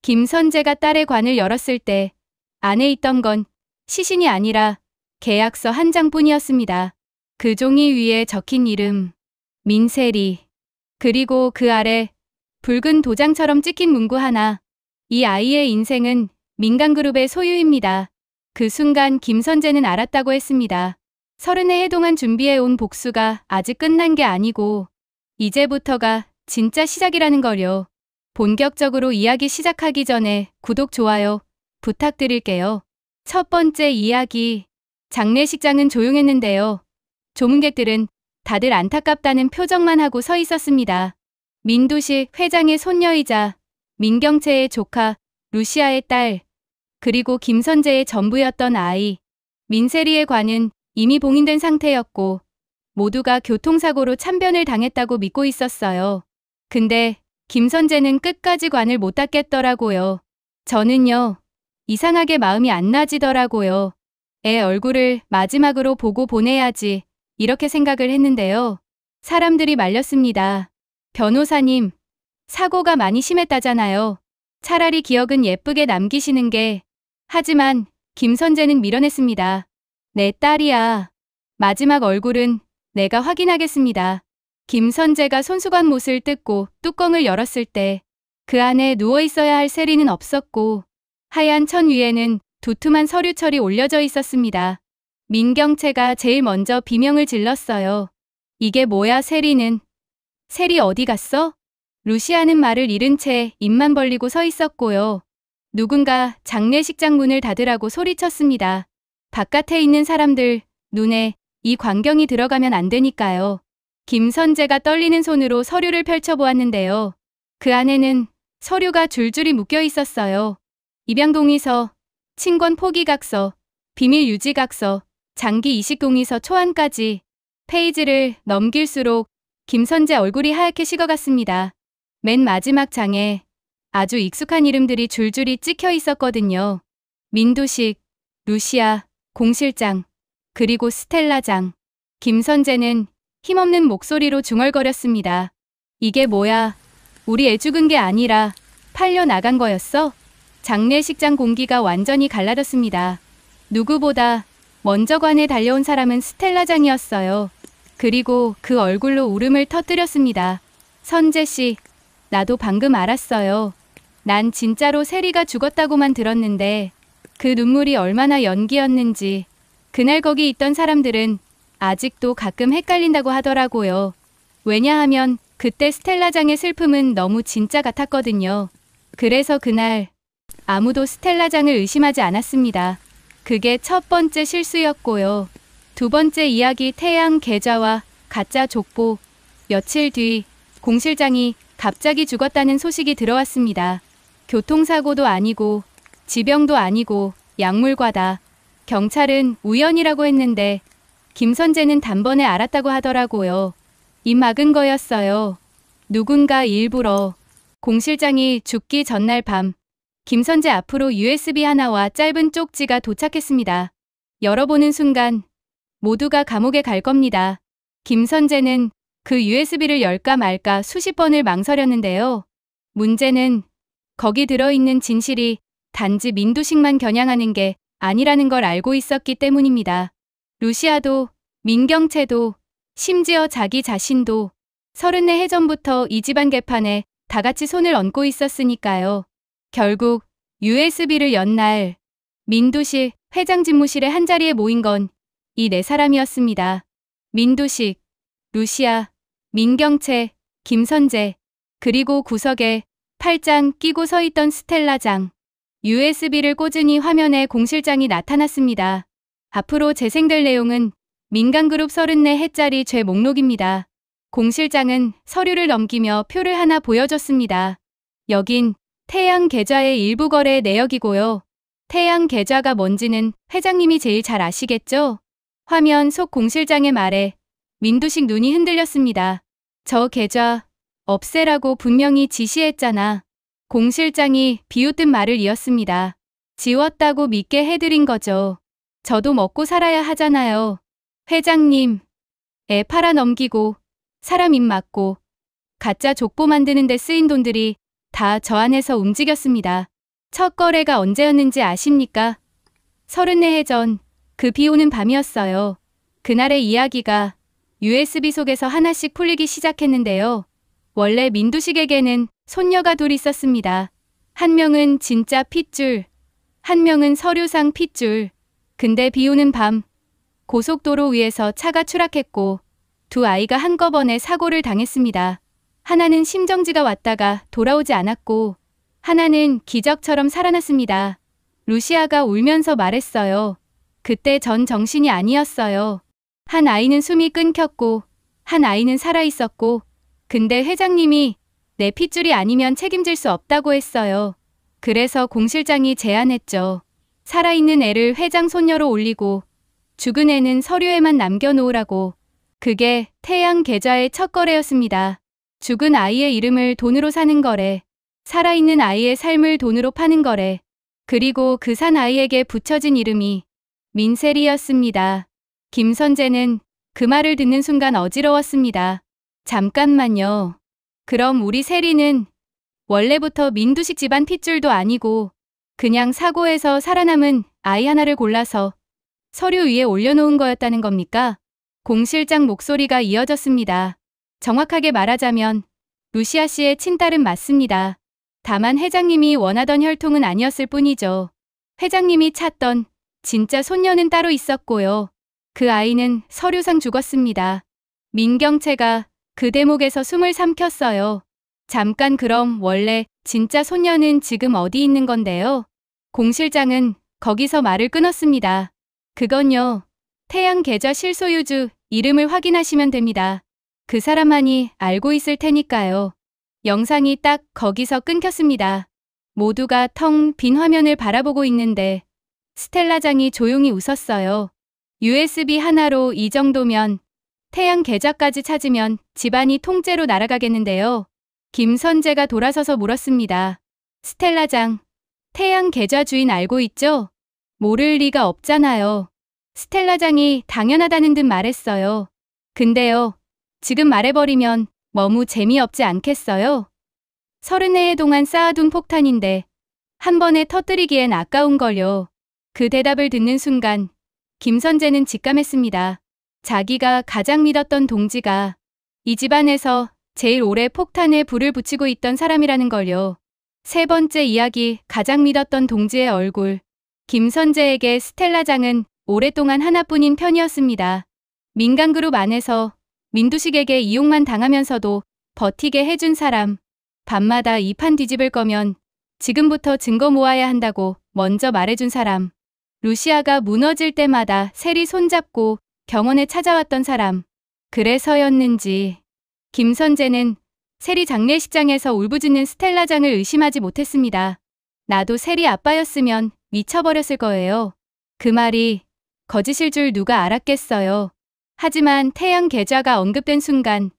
김선재가 딸의 관을 열었을 때 안에 있던 건 시신이 아니라 계약서 한 장뿐이었습니다. 그 종이 위에 적힌 이름 민세리, 그리고 그 아래 붉은 도장처럼 찍힌 문구 하나. 이 아이의 인생은 민간그룹의 소유입니다. 그 순간 김선재는 알았다고 했습니다. 30해 동안 준비해온 복수가 아직 끝난 게 아니고 이제부터가 진짜 시작이라는 걸요. 본격적으로 이야기 시작하기 전에 구독, 좋아요 부탁드릴게요. 첫 번째 이야기. 장례식장은 조용했는데요. 조문객들은 다들 안타깝다는 표정만 하고 서 있었습니다. 민두식 회장의 손녀이자 민경채의 조카 루시아의 딸, 그리고 김선재의 전부였던 아이 민세리의 관은 이미 봉인된 상태였고 모두가 교통사고로 참변을 당했다고 믿고 있었어요. 근데 김선재는 끝까지 관을 못 닫겠더라고요. 저는요, 이상하게 마음이 안 나지더라고요. 애 얼굴을 마지막으로 보고 보내야지 이렇게 생각을 했는데요. 사람들이 말렸습니다. 변호사님, 사고가 많이 심했다잖아요. 차라리 기억은 예쁘게 남기시는 게. 하지만 김선재는 밀어냈습니다. 내 딸이야. 마지막 얼굴은 내가 확인하겠습니다. 김선재가 손수건 못을 뜯고 뚜껑을 열었을 때 그 안에 누워있어야 할 세리는 없었고 하얀 천 위에는 두툼한 서류철이 올려져 있었습니다. 민경채가 제일 먼저 비명을 질렀어요. 이게 뭐야, 세리는? 세리 어디 갔어? 루시아는 말을 잃은 채 입만 벌리고 서 있었고요. 누군가 장례식장 문을 닫으라고 소리쳤습니다. 바깥에 있는 사람들 눈에 이 광경이 들어가면 안 되니까요. 김선재가 떨리는 손으로 서류를 펼쳐보았는데요. 그 안에는 서류가 줄줄이 묶여 있었어요. 입양동의서, 친권 포기각서, 비밀유지각서, 장기 이식동의서 초안까지. 페이지를 넘길수록 김선재 얼굴이 하얗게 식어갔습니다. 맨 마지막 장에 아주 익숙한 이름들이 줄줄이 찍혀 있었거든요. 민두식, 루시아, 공실장, 그리고 스텔라장. 김선재는 힘없는 목소리로 중얼거렸습니다. 이게 뭐야? 우리 애 죽은 게 아니라 팔려 나간 거였어? 장례식장 공기가 완전히 갈라졌습니다. 누구보다 먼저 관에 달려온 사람은 스텔라장이었어요. 그리고 그 얼굴로 울음을 터뜨렸습니다. 선재씨, 나도 방금 알았어요. 난 진짜로 세리가 죽었다고만 들었는데 그 눈물이 얼마나 연기였는지. 그날 거기 있던 사람들은 아직도 가끔 헷갈린다고 하더라고요. 왜냐하면 그때 스텔라장의 슬픔은 너무 진짜 같았거든요. 그래서 그날 아무도 스텔라장을 의심하지 않았습니다. 그게 첫 번째 실수였고요. 두 번째 이야기. 태양 계좌와 가짜 족보. 며칠 뒤 공실장이 갑자기 죽었다는 소식이 들어왔습니다. 교통사고도 아니고 지병도 아니고 약물과다. 경찰은 우연이라고 했는데 김선재는 단번에 알았다고 하더라고요. 입 막은 거였어요. 누군가 일부러. 공실장이 죽기 전날 밤 김선재 앞으로 USB 하나와 짧은 쪽지가 도착했습니다. 열어보는 순간 모두가 감옥에 갈 겁니다. 김선재는 그 USB를 열까 말까 수십 번을 망설였는데요. 문제는 거기 들어있는 진실이 단지 민두식만 겨냥하는 게 아니라는 걸 알고 있었기 때문입니다. 루시아도, 민경채도, 심지어 자기 자신도 34해 전부터 이 집안 개판에 다 같이 손을 얹고 있었으니까요. 결국 USB를 연 날 민두식 회장 집무실에 한자리에 모인 건 이 네 사람이었습니다. 민두식, 루시아, 민경채, 김선재, 그리고 구석에 팔짱 끼고 서 있던 스텔라장. USB를 꽂으니 화면에 공실장이 나타났습니다. 앞으로 재생될 내용은 민간그룹 34해짜리 죄 목록입니다. 공실장은 서류를 넘기며 표를 하나 보여줬습니다. 여긴 태양 계좌의 일부 거래 내역이고요. 태양 계좌가 뭔지는 회장님이 제일 잘 아시겠죠? 화면 속 공실장의 말에 민두식 눈이 흔들렸습니다. 저 계좌 없애라고 분명히 지시했잖아. 공실장이 비웃듯 말을 이었습니다. 지웠다고 믿게 해드린 거죠. 저도 먹고 살아야 하잖아요. 회장님, 애 팔아넘기고 사람 입 막고 가짜 족보 만드는 데 쓰인 돈들이 다 저 안에서 움직였습니다. 첫 거래가 언제였는지 아십니까? 34해 전, 그 비 오는 밤이었어요. 그날의 이야기가 USB 속에서 하나씩 풀리기 시작했는데요. 원래 민두식에게는 손녀가 둘 있었습니다. 한 명은 진짜 핏줄, 한 명은 서류상 핏줄. 근데 비 오는 밤, 고속도로 위에서 차가 추락했고 두 아이가 한꺼번에 사고를 당했습니다. 하나는 심정지가 왔다가 돌아오지 않았고 하나는 기적처럼 살아났습니다. 루시아가 울면서 말했어요. 그때 전 정신이 아니었어요. 한 아이는 숨이 끊겼고 한 아이는 살아있었고 근데 회장님이 내 핏줄이 아니면 책임질 수 없다고 했어요. 그래서 공 실장이 제안했죠. 살아있는 애를 회장 손녀로 올리고 죽은 애는 서류에만 남겨놓으라고. 그게 태양 계좌의 첫 거래였습니다. 죽은 아이의 이름을 돈으로 사는 거래. 살아있는 아이의 삶을 돈으로 파는 거래. 그리고 그 산 아이에게 붙여진 이름이 민셀이었습니다. 김선재는 그 말을 듣는 순간 어지러웠습니다. 잠깐만요. 그럼 우리 세리는 원래부터 민두식 집안 핏줄도 아니고 그냥 사고에서 살아남은 아이 하나를 골라서 서류 위에 올려놓은 거였다는 겁니까? 공 실장 목소리가 이어졌습니다. 정확하게 말하자면 루시아 씨의 친딸은 맞습니다. 다만 회장님이 원하던 혈통은 아니었을 뿐이죠. 회장님이 찾던 진짜 손녀는 따로 있었고요. 그 아이는 서류상 죽었습니다. 민경채가 그 대목에서 숨을 삼켰어요. 잠깐 그럼 원래 진짜 손녀는 지금 어디 있는 건데요? 공 실장은 거기서 말을 끊었습니다. 그건요. 태양 계좌 실소유주 이름을 확인하시면 됩니다. 그 사람만이 알고 있을 테니까요. 영상이 딱 거기서 끊겼습니다. 모두가 텅 빈 화면을 바라보고 있는데 스텔라장이 조용히 웃었어요. USB 하나로 이 정도면 태양 계좌까지 찾으면 집안이 통째로 날아가겠는데요. 김선재가 돌아서서 물었습니다. 스텔라장, 태양 계좌 주인 알고 있죠? 모를 리가 없잖아요. 스텔라장이 당연하다는 듯 말했어요. 근데요, 지금 말해버리면 너무 재미없지 않겠어요? 34해 동안 쌓아둔 폭탄인데 한 번에 터뜨리기엔 아까운걸요. 그 대답을 듣는 순간 김선재는 직감했습니다. 자기가 가장 믿었던 동지가 이 집안에서 제일 오래 폭탄에 불을 붙이고 있던 사람이라는 걸요. 세 번째 이야기, 가장 믿었던 동지의 얼굴. 김선재에게 스텔라장은 오랫동안 하나뿐인 편이었습니다. 민간그룹 안에서 민두식에게 이용만 당하면서도 버티게 해준 사람. 밤마다 이 판 뒤집을 거면 지금부터 증거 모아야 한다고 먼저 말해준 사람. 루시아가 무너질 때마다 세리 손잡고 병원에 찾아왔던 사람. 그래서였는지 김선재는 세리 장례식장에서 울부짖는 스텔라장을 의심하지 못했습니다. 나도 세리 아빠였으면 미쳐버렸을 거예요. 그 말이 거짓일 줄 누가 알았겠어요. 하지만 태양 계좌가 언급된 순간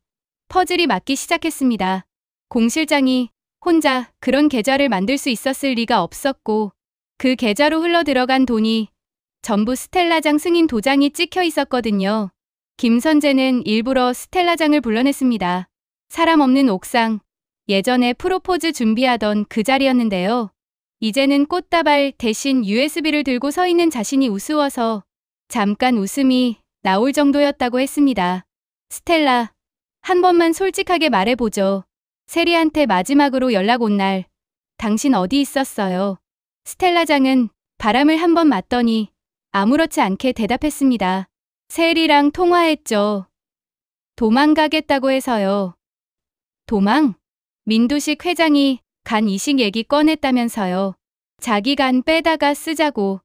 퍼즐이 맞기 시작했습니다. 공 실장이 혼자 그런 계좌를 만들 수 있었을 리가 없었고 그 계좌로 흘러들어간 돈이 전부 스텔라장 승인 도장이 찍혀 있었거든요. 김선재는 일부러 스텔라장을 불러냈습니다. 사람 없는 옥상, 예전에 프로포즈 준비하던 그 자리였는데요. 이제는 꽃다발 대신 USB를 들고 서 있는 자신이 우스워서 잠깐 웃음이 나올 정도였다고 했습니다. 스텔라, 한 번만 솔직하게 말해보죠. 세리한테 마지막으로 연락 온 날 당신 어디 있었어요? 스텔라장은 바람을 한 번 맞더니 아무렇지 않게 대답했습니다. 세리랑 통화했죠. 도망가겠다고 해서요. 도망? 민두식 회장이 간 이식 얘기 꺼냈다면서요. 자기 간 빼다가 쓰자고.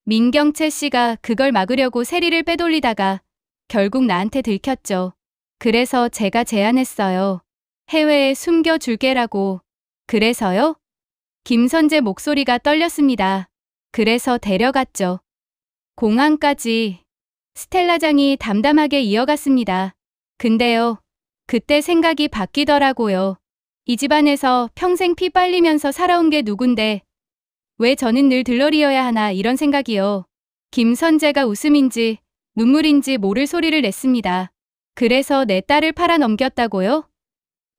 민경채 씨가 그걸 막으려고 세리를 빼돌리다가 결국 나한테 들켰죠. 그래서 제가 제안했어요. 해외에 숨겨줄게라고. 그래서요? 김선재 목소리가 떨렸습니다. 그래서 데려갔죠. 공항까지. 스텔라장이 담담하게 이어갔습니다. 근데요, 그때 생각이 바뀌더라고요. 이 집안에서 평생 피 빨리면서 살아온 게 누군데 왜 저는 늘 들러리여야 하나 이런 생각이요. 김선재가 웃음인지 눈물인지 모를 소리를 냈습니다. 그래서 내 딸을 팔아 넘겼다고요?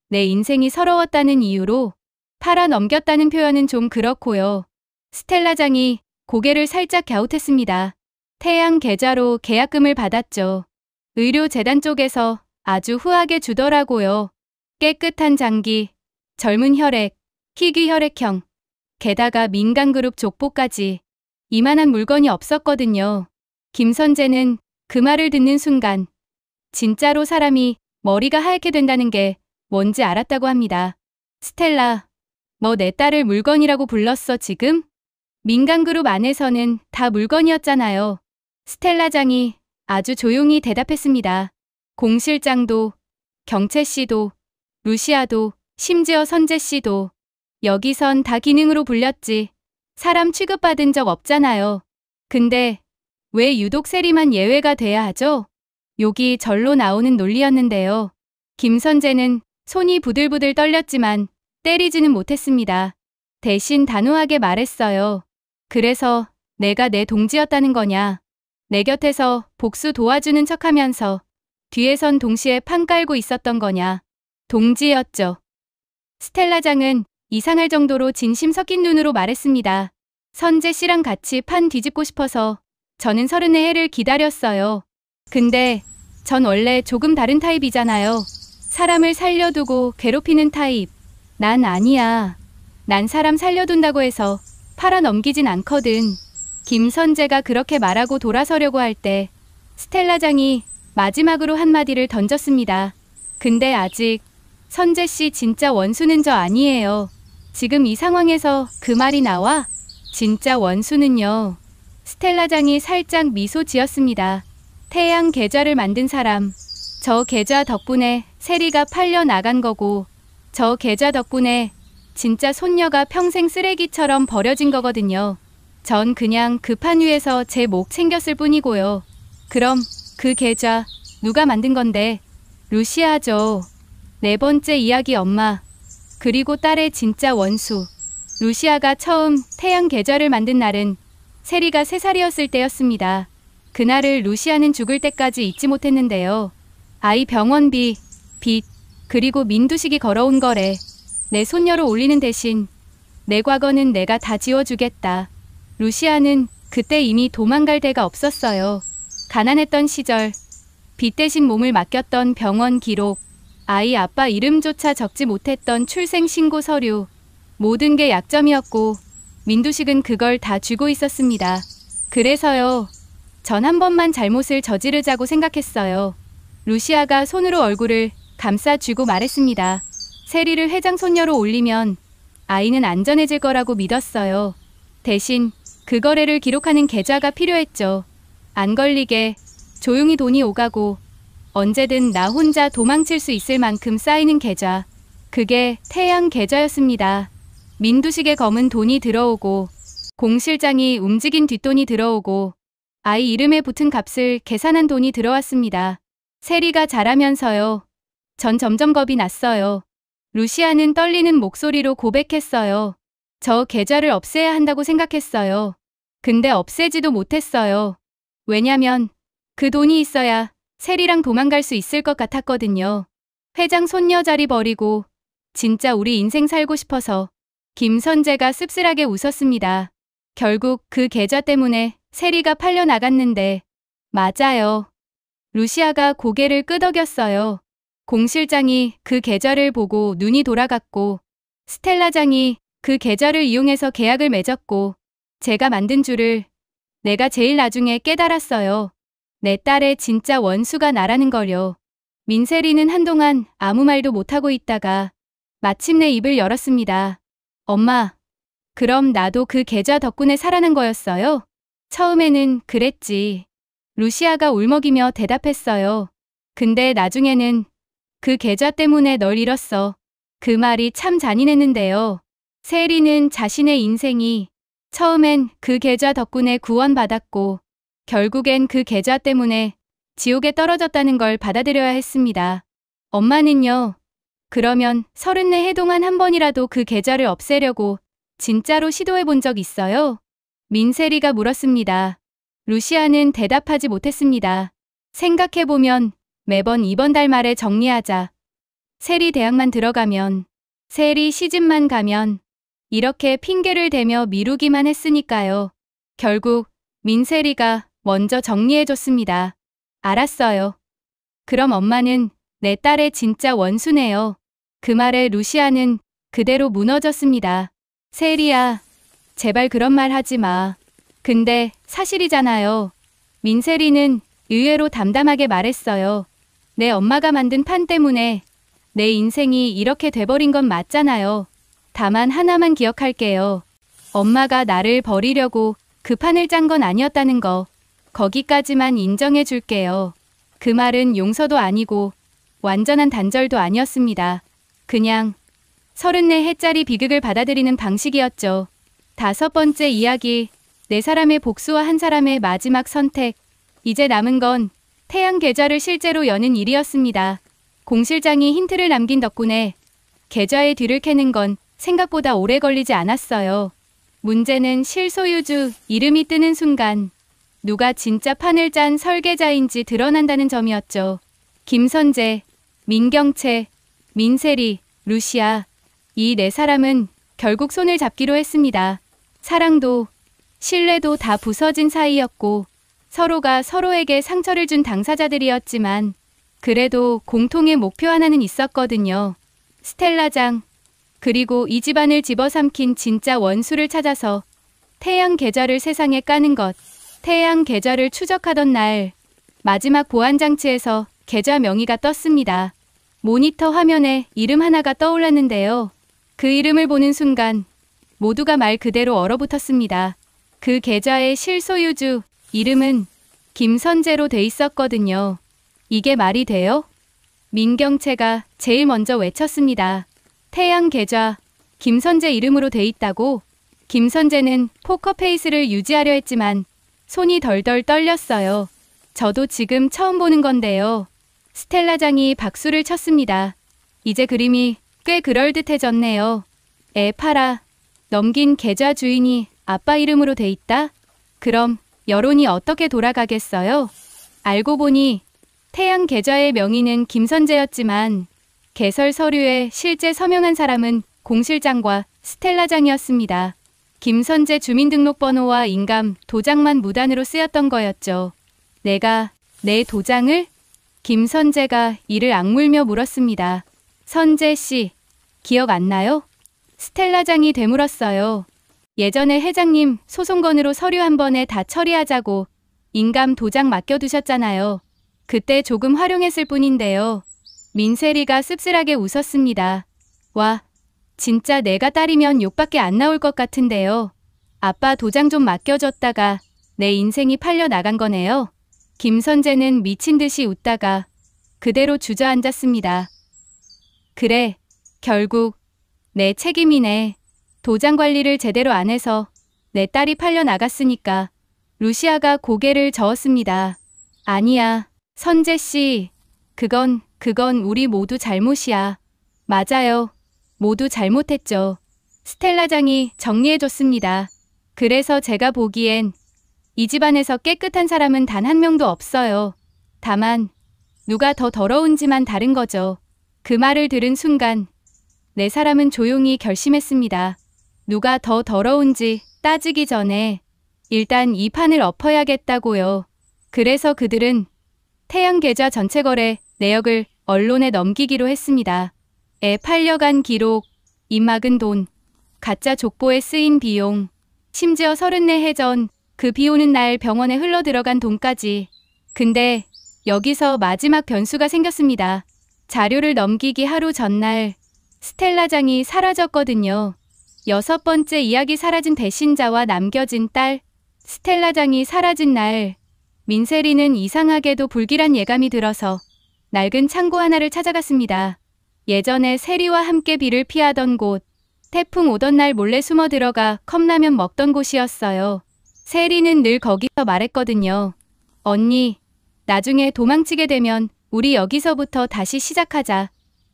내 인생이 서러웠다는 이유로 팔아 넘겼다는 표현은 좀 그렇고요. 스텔라장이 고개를 살짝 갸웃했습니다. 태양 계좌로 계약금을 받았죠. 의료재단 쪽에서 아주 후하게 주더라고요. 깨끗한 장기, 젊은 혈액, 희귀 혈액형, 게다가 민간그룹 족보까지 이만한 물건이 없었거든요. 김선재는 그 말을 듣는 순간 진짜로 사람이 머리가 하얗게 된다는 게 뭔지 알았다고 합니다. 스텔라, 뭐 내 딸을 물건이라고 불렀어 지금? 민간그룹 안에서는 다 물건이었잖아요. 스텔라장이 아주 조용히 대답했습니다. 공 실장도, 경채 씨도, 루시아도, 심지어 선재 씨도 여기선 다 기능으로 불렸지. 사람 취급받은 적 없잖아요. 근데 왜 유독 세리만 예외가 돼야 하죠? 욕이 절로 나오는 논리였는데요. 김선재는 손이 부들부들 떨렸지만 때리지는 못했습니다. 대신 단호하게 말했어요. 그래서 내가 내 동지였다는 거냐. 내 곁에서 복수 도와주는 척하면서 뒤에선 동시에 판 깔고 있었던 거냐. 동지였죠. 스텔라장은 이상할 정도로 진심 섞인 눈으로 말했습니다. 선재 씨랑 같이 판 뒤집고 싶어서 저는 34해를 기다렸어요. 근데 전 원래 조금 다른 타입이잖아요. 사람을 살려두고 괴롭히는 타입. 난 아니야. 난 사람 살려둔다고 해서 팔아 넘기진 않거든. 김선재가 그렇게 말하고 돌아서려고 할 때 스텔라장이 마지막으로 한마디를 던졌습니다. 근데 아직 선재 씨 진짜 원수는 저 아니에요. 지금 이 상황에서 그 말이 나와? 진짜 원수는요. 스텔라장이 살짝 미소 지었습니다. 태양 계좌를 만든 사람. 저 계좌 덕분에 세리가 팔려 나간 거고 저 계좌 덕분에 진짜 손녀가 평생 쓰레기처럼 버려진 거거든요. 전 그냥 그 판 위에서 제 목 챙겼을 뿐이고요. 그럼 그 계좌 누가 만든 건데? 루시아죠. 네 번째 이야기 엄마. 그리고 딸의 진짜 원수. 루시아가 처음 태양 계좌를 만든 날은 세리가 3살이었을 때였습니다. 그날을 루시아는 죽을 때까지 잊지 못했는데요. 아이 병원비, 빚, 그리고 민두식이 걸어온 거래. 내 손녀로 올리는 대신 내 과거는 내가 다 지워주겠다. 루시아는 그때 이미 도망갈 데가 없었어요. 가난했던 시절, 빚 대신 몸을 맡겼던 병원 기록, 아이 아빠 이름조차 적지 못했던 출생신고 서류, 모든 게 약점이었고 민두식은 그걸 다 쥐고 있었습니다. 그래서요, 전 한 번만 잘못을 저지르자고 생각했어요. 루시아가 손으로 얼굴을 감싸 쥐고 말했습니다. 세리를 회장 손녀로 올리면 아이는 안전해질 거라고 믿었어요. 대신 그 거래를 기록하는 계좌가 필요했죠. 안 걸리게 조용히 돈이 오가고 언제든 나 혼자 도망칠 수 있을 만큼 쌓이는 계좌. 그게 태양 계좌였습니다. 민두식의 검은 돈이 들어오고 공 실장이 움직인 뒷돈이 들어오고 아이 이름에 붙은 값을 계산한 돈이 들어왔습니다. 세리가 자라면서요. 전 점점 겁이 났어요. 루시아는 떨리는 목소리로 고백했어요. 저 계좌를 없애야 한다고 생각했어요. 근데 없애지도 못했어요. 왜냐면 그 돈이 있어야 세리랑 도망갈 수 있을 것 같았거든요. 회장 손녀 자리 버리고 진짜 우리 인생 살고 싶어서. 김선재가 씁쓸하게 웃었습니다. 결국 그 계좌 때문에 세리가 팔려 나갔는데. 맞아요. 루시아가 고개를 끄덕였어요. 공 실장이 그 계좌를 보고 눈이 돌아갔고 스텔라장이 그 계좌를 이용해서 계약을 맺었고 제가 만든 줄을 내가 제일 나중에 깨달았어요. 내 딸의 진짜 원수가 나라는 걸요. 민세리는 한동안 아무 말도 못하고 있다가 마침내 입을 열었습니다. 엄마, 그럼 나도 그 계좌 덕분에 살아난 거였어요? 처음에는 그랬지. 루시아가 울먹이며 대답했어요. 근데 나중에는 그 계좌 때문에 널 잃었어. 그 말이 참 잔인했는데요. 세리는 자신의 인생이 처음엔 그 계좌 덕분에 구원받았고 결국엔 그 계좌 때문에 지옥에 떨어졌다는 걸 받아들여야 했습니다. 엄마는요. 그러면 34해 동안 한 번이라도 그 계좌를 없애려고 진짜로 시도해 본 적 있어요? 민세리가 물었습니다. 루시아는 대답하지 못했습니다. 생각해보면 매번 이번 달 말에 정리하자. 세리 대학만 들어가면, 세리 시집만 가면 이렇게 핑계를 대며 미루기만 했으니까요. 결국 민세리가 먼저 정리해줬습니다. 알았어요. 그럼 엄마는 내 딸의 진짜 원수네요. 그 말에 루시아는 그대로 무너졌습니다. 세리야, 제발 그런 말 하지 마. 근데 사실이잖아요. 민세리는 의외로 담담하게 말했어요. 내 엄마가 만든 판 때문에 내 인생이 이렇게 돼버린 건 맞잖아요. 다만 하나만 기억할게요. 엄마가 나를 버리려고 그 판을 짠 건 아니었다는 거. 거기까지만 인정해 줄게요. 그 말은 용서도 아니고 완전한 단절도 아니었습니다. 그냥 34해짜리 비극을 받아들이는 방식이었죠. 5번째 이야기, 4사람의 복수와 한 사람의 마지막 선택. 이제 남은 건 태양 계좌를 실제로 여는 일이었습니다. 공 실장이 힌트를 남긴 덕분에 계좌의 뒤를 캐는 건 생각보다 오래 걸리지 않았어요. 문제는 실소유주 이름이 뜨는 순간 누가 진짜 판을 짠 설계자인지 드러난다는 점이었죠. 김선재, 민경채, 민세리, 루시아, 이 4사람은 결국 손을 잡기로 했습니다. 사랑도 신뢰도 다 부서진 사이였고 서로가 서로에게 상처를 준 당사자들이었지만 그래도 공통의 목표 하나는 있었거든요. 스텔라장, 그리고 이 집안을 집어삼킨 진짜 원수를 찾아서 태양 계좌를 세상에 까는 것. 태양 계좌를 추적하던 날 마지막 보안장치에서 계좌 명의가 떴습니다. 모니터 화면에 이름 하나가 떠올랐는데요. 그 이름을 보는 순간 모두가 말 그대로 얼어붙었습니다. 그 계좌의 실소유주 이름은 김선재로 돼 있었거든요. 이게 말이 돼요? 민경채가 제일 먼저 외쳤습니다. 태양 계좌, 김선재 이름으로 돼 있다고? 김선재는 포커페이스를 유지하려 했지만 손이 덜덜 떨렸어요. 저도 지금 처음 보는 건데요. 스텔라장이 박수를 쳤습니다. 이제 그림이 꽤 그럴듯해졌네요. 애 팔아. 넘긴 계좌 주인이 아빠 이름으로 돼 있다? 그럼 여론이 어떻게 돌아가겠어요? 알고 보니 태양 계좌의 명의는 김선재였지만 개설 서류에 실제 서명한 사람은 공 실장과 스텔라장이었습니다. 김선재 주민등록번호와 인감, 도장만 무단으로 쓰였던 거였죠. 내가 내 도장을? 김선재가 이를 악물며 물었습니다. 선재 씨, 기억 안 나요? 스텔라장이 되물었어요. 예전에 회장님 소송건으로 서류 한 번에 다 처리하자고 인감 도장 맡겨두셨잖아요. 그때 조금 활용했을 뿐인데요. 민세리가 씁쓸하게 웃었습니다. 와, 진짜 내가 딸이면 욕밖에 안 나올 것 같은데요. 아빠 도장 좀 맡겨줬다가 내 인생이 팔려 나간 거네요. 김선재는 미친 듯이 웃다가 그대로 주저앉았습니다. 그래, 결국 내 책임이네. 도장 관리를 제대로 안 해서 내 딸이 팔려 나갔으니까. 루시아가 고개를 저었습니다. 아니야, 선재 씨. 그건 우리 모두 잘못이야. 맞아요. 모두 잘못했죠. 스텔라장이 정리해줬습니다. 그래서 제가 보기엔 이 집안에서 깨끗한 사람은 단 한 명도 없어요. 다만 누가 더 더러운지만 다른 거죠. 그 말을 들은 순간 4사람은 조용히 결심했습니다. 누가 더 더러운지 따지기 전에 일단 이 판을 엎어야겠다고요. 그래서 그들은 태양 계좌 전체 거래 내역을 언론에 넘기기로 했습니다. 애 팔려간 기록, 입막은 돈, 가짜 족보에 쓰인 비용, 심지어 34해 전 그 비 오는 날 병원에 흘러 들어간 돈까지. 근데 여기서 마지막 변수가 생겼습니다. 자료를 넘기기 하루 전날 스텔라장이 사라졌거든요. 6번째 이야기 사라진 배신자와 남겨진 딸. 스텔라장이 사라진 날 민세리는 이상하게도 불길한 예감이 들어서 낡은 창고 하나를 찾아갔습니다. 예전에 세리와 함께 비를 피하던 곳, 태풍 오던 날 몰래 숨어 들어가 컵라면 먹던 곳이었어요. 세리는 늘 거기서 말했거든요. 언니, 나중에 도망치게 되면 우리 여기서부터 다시 시작하자.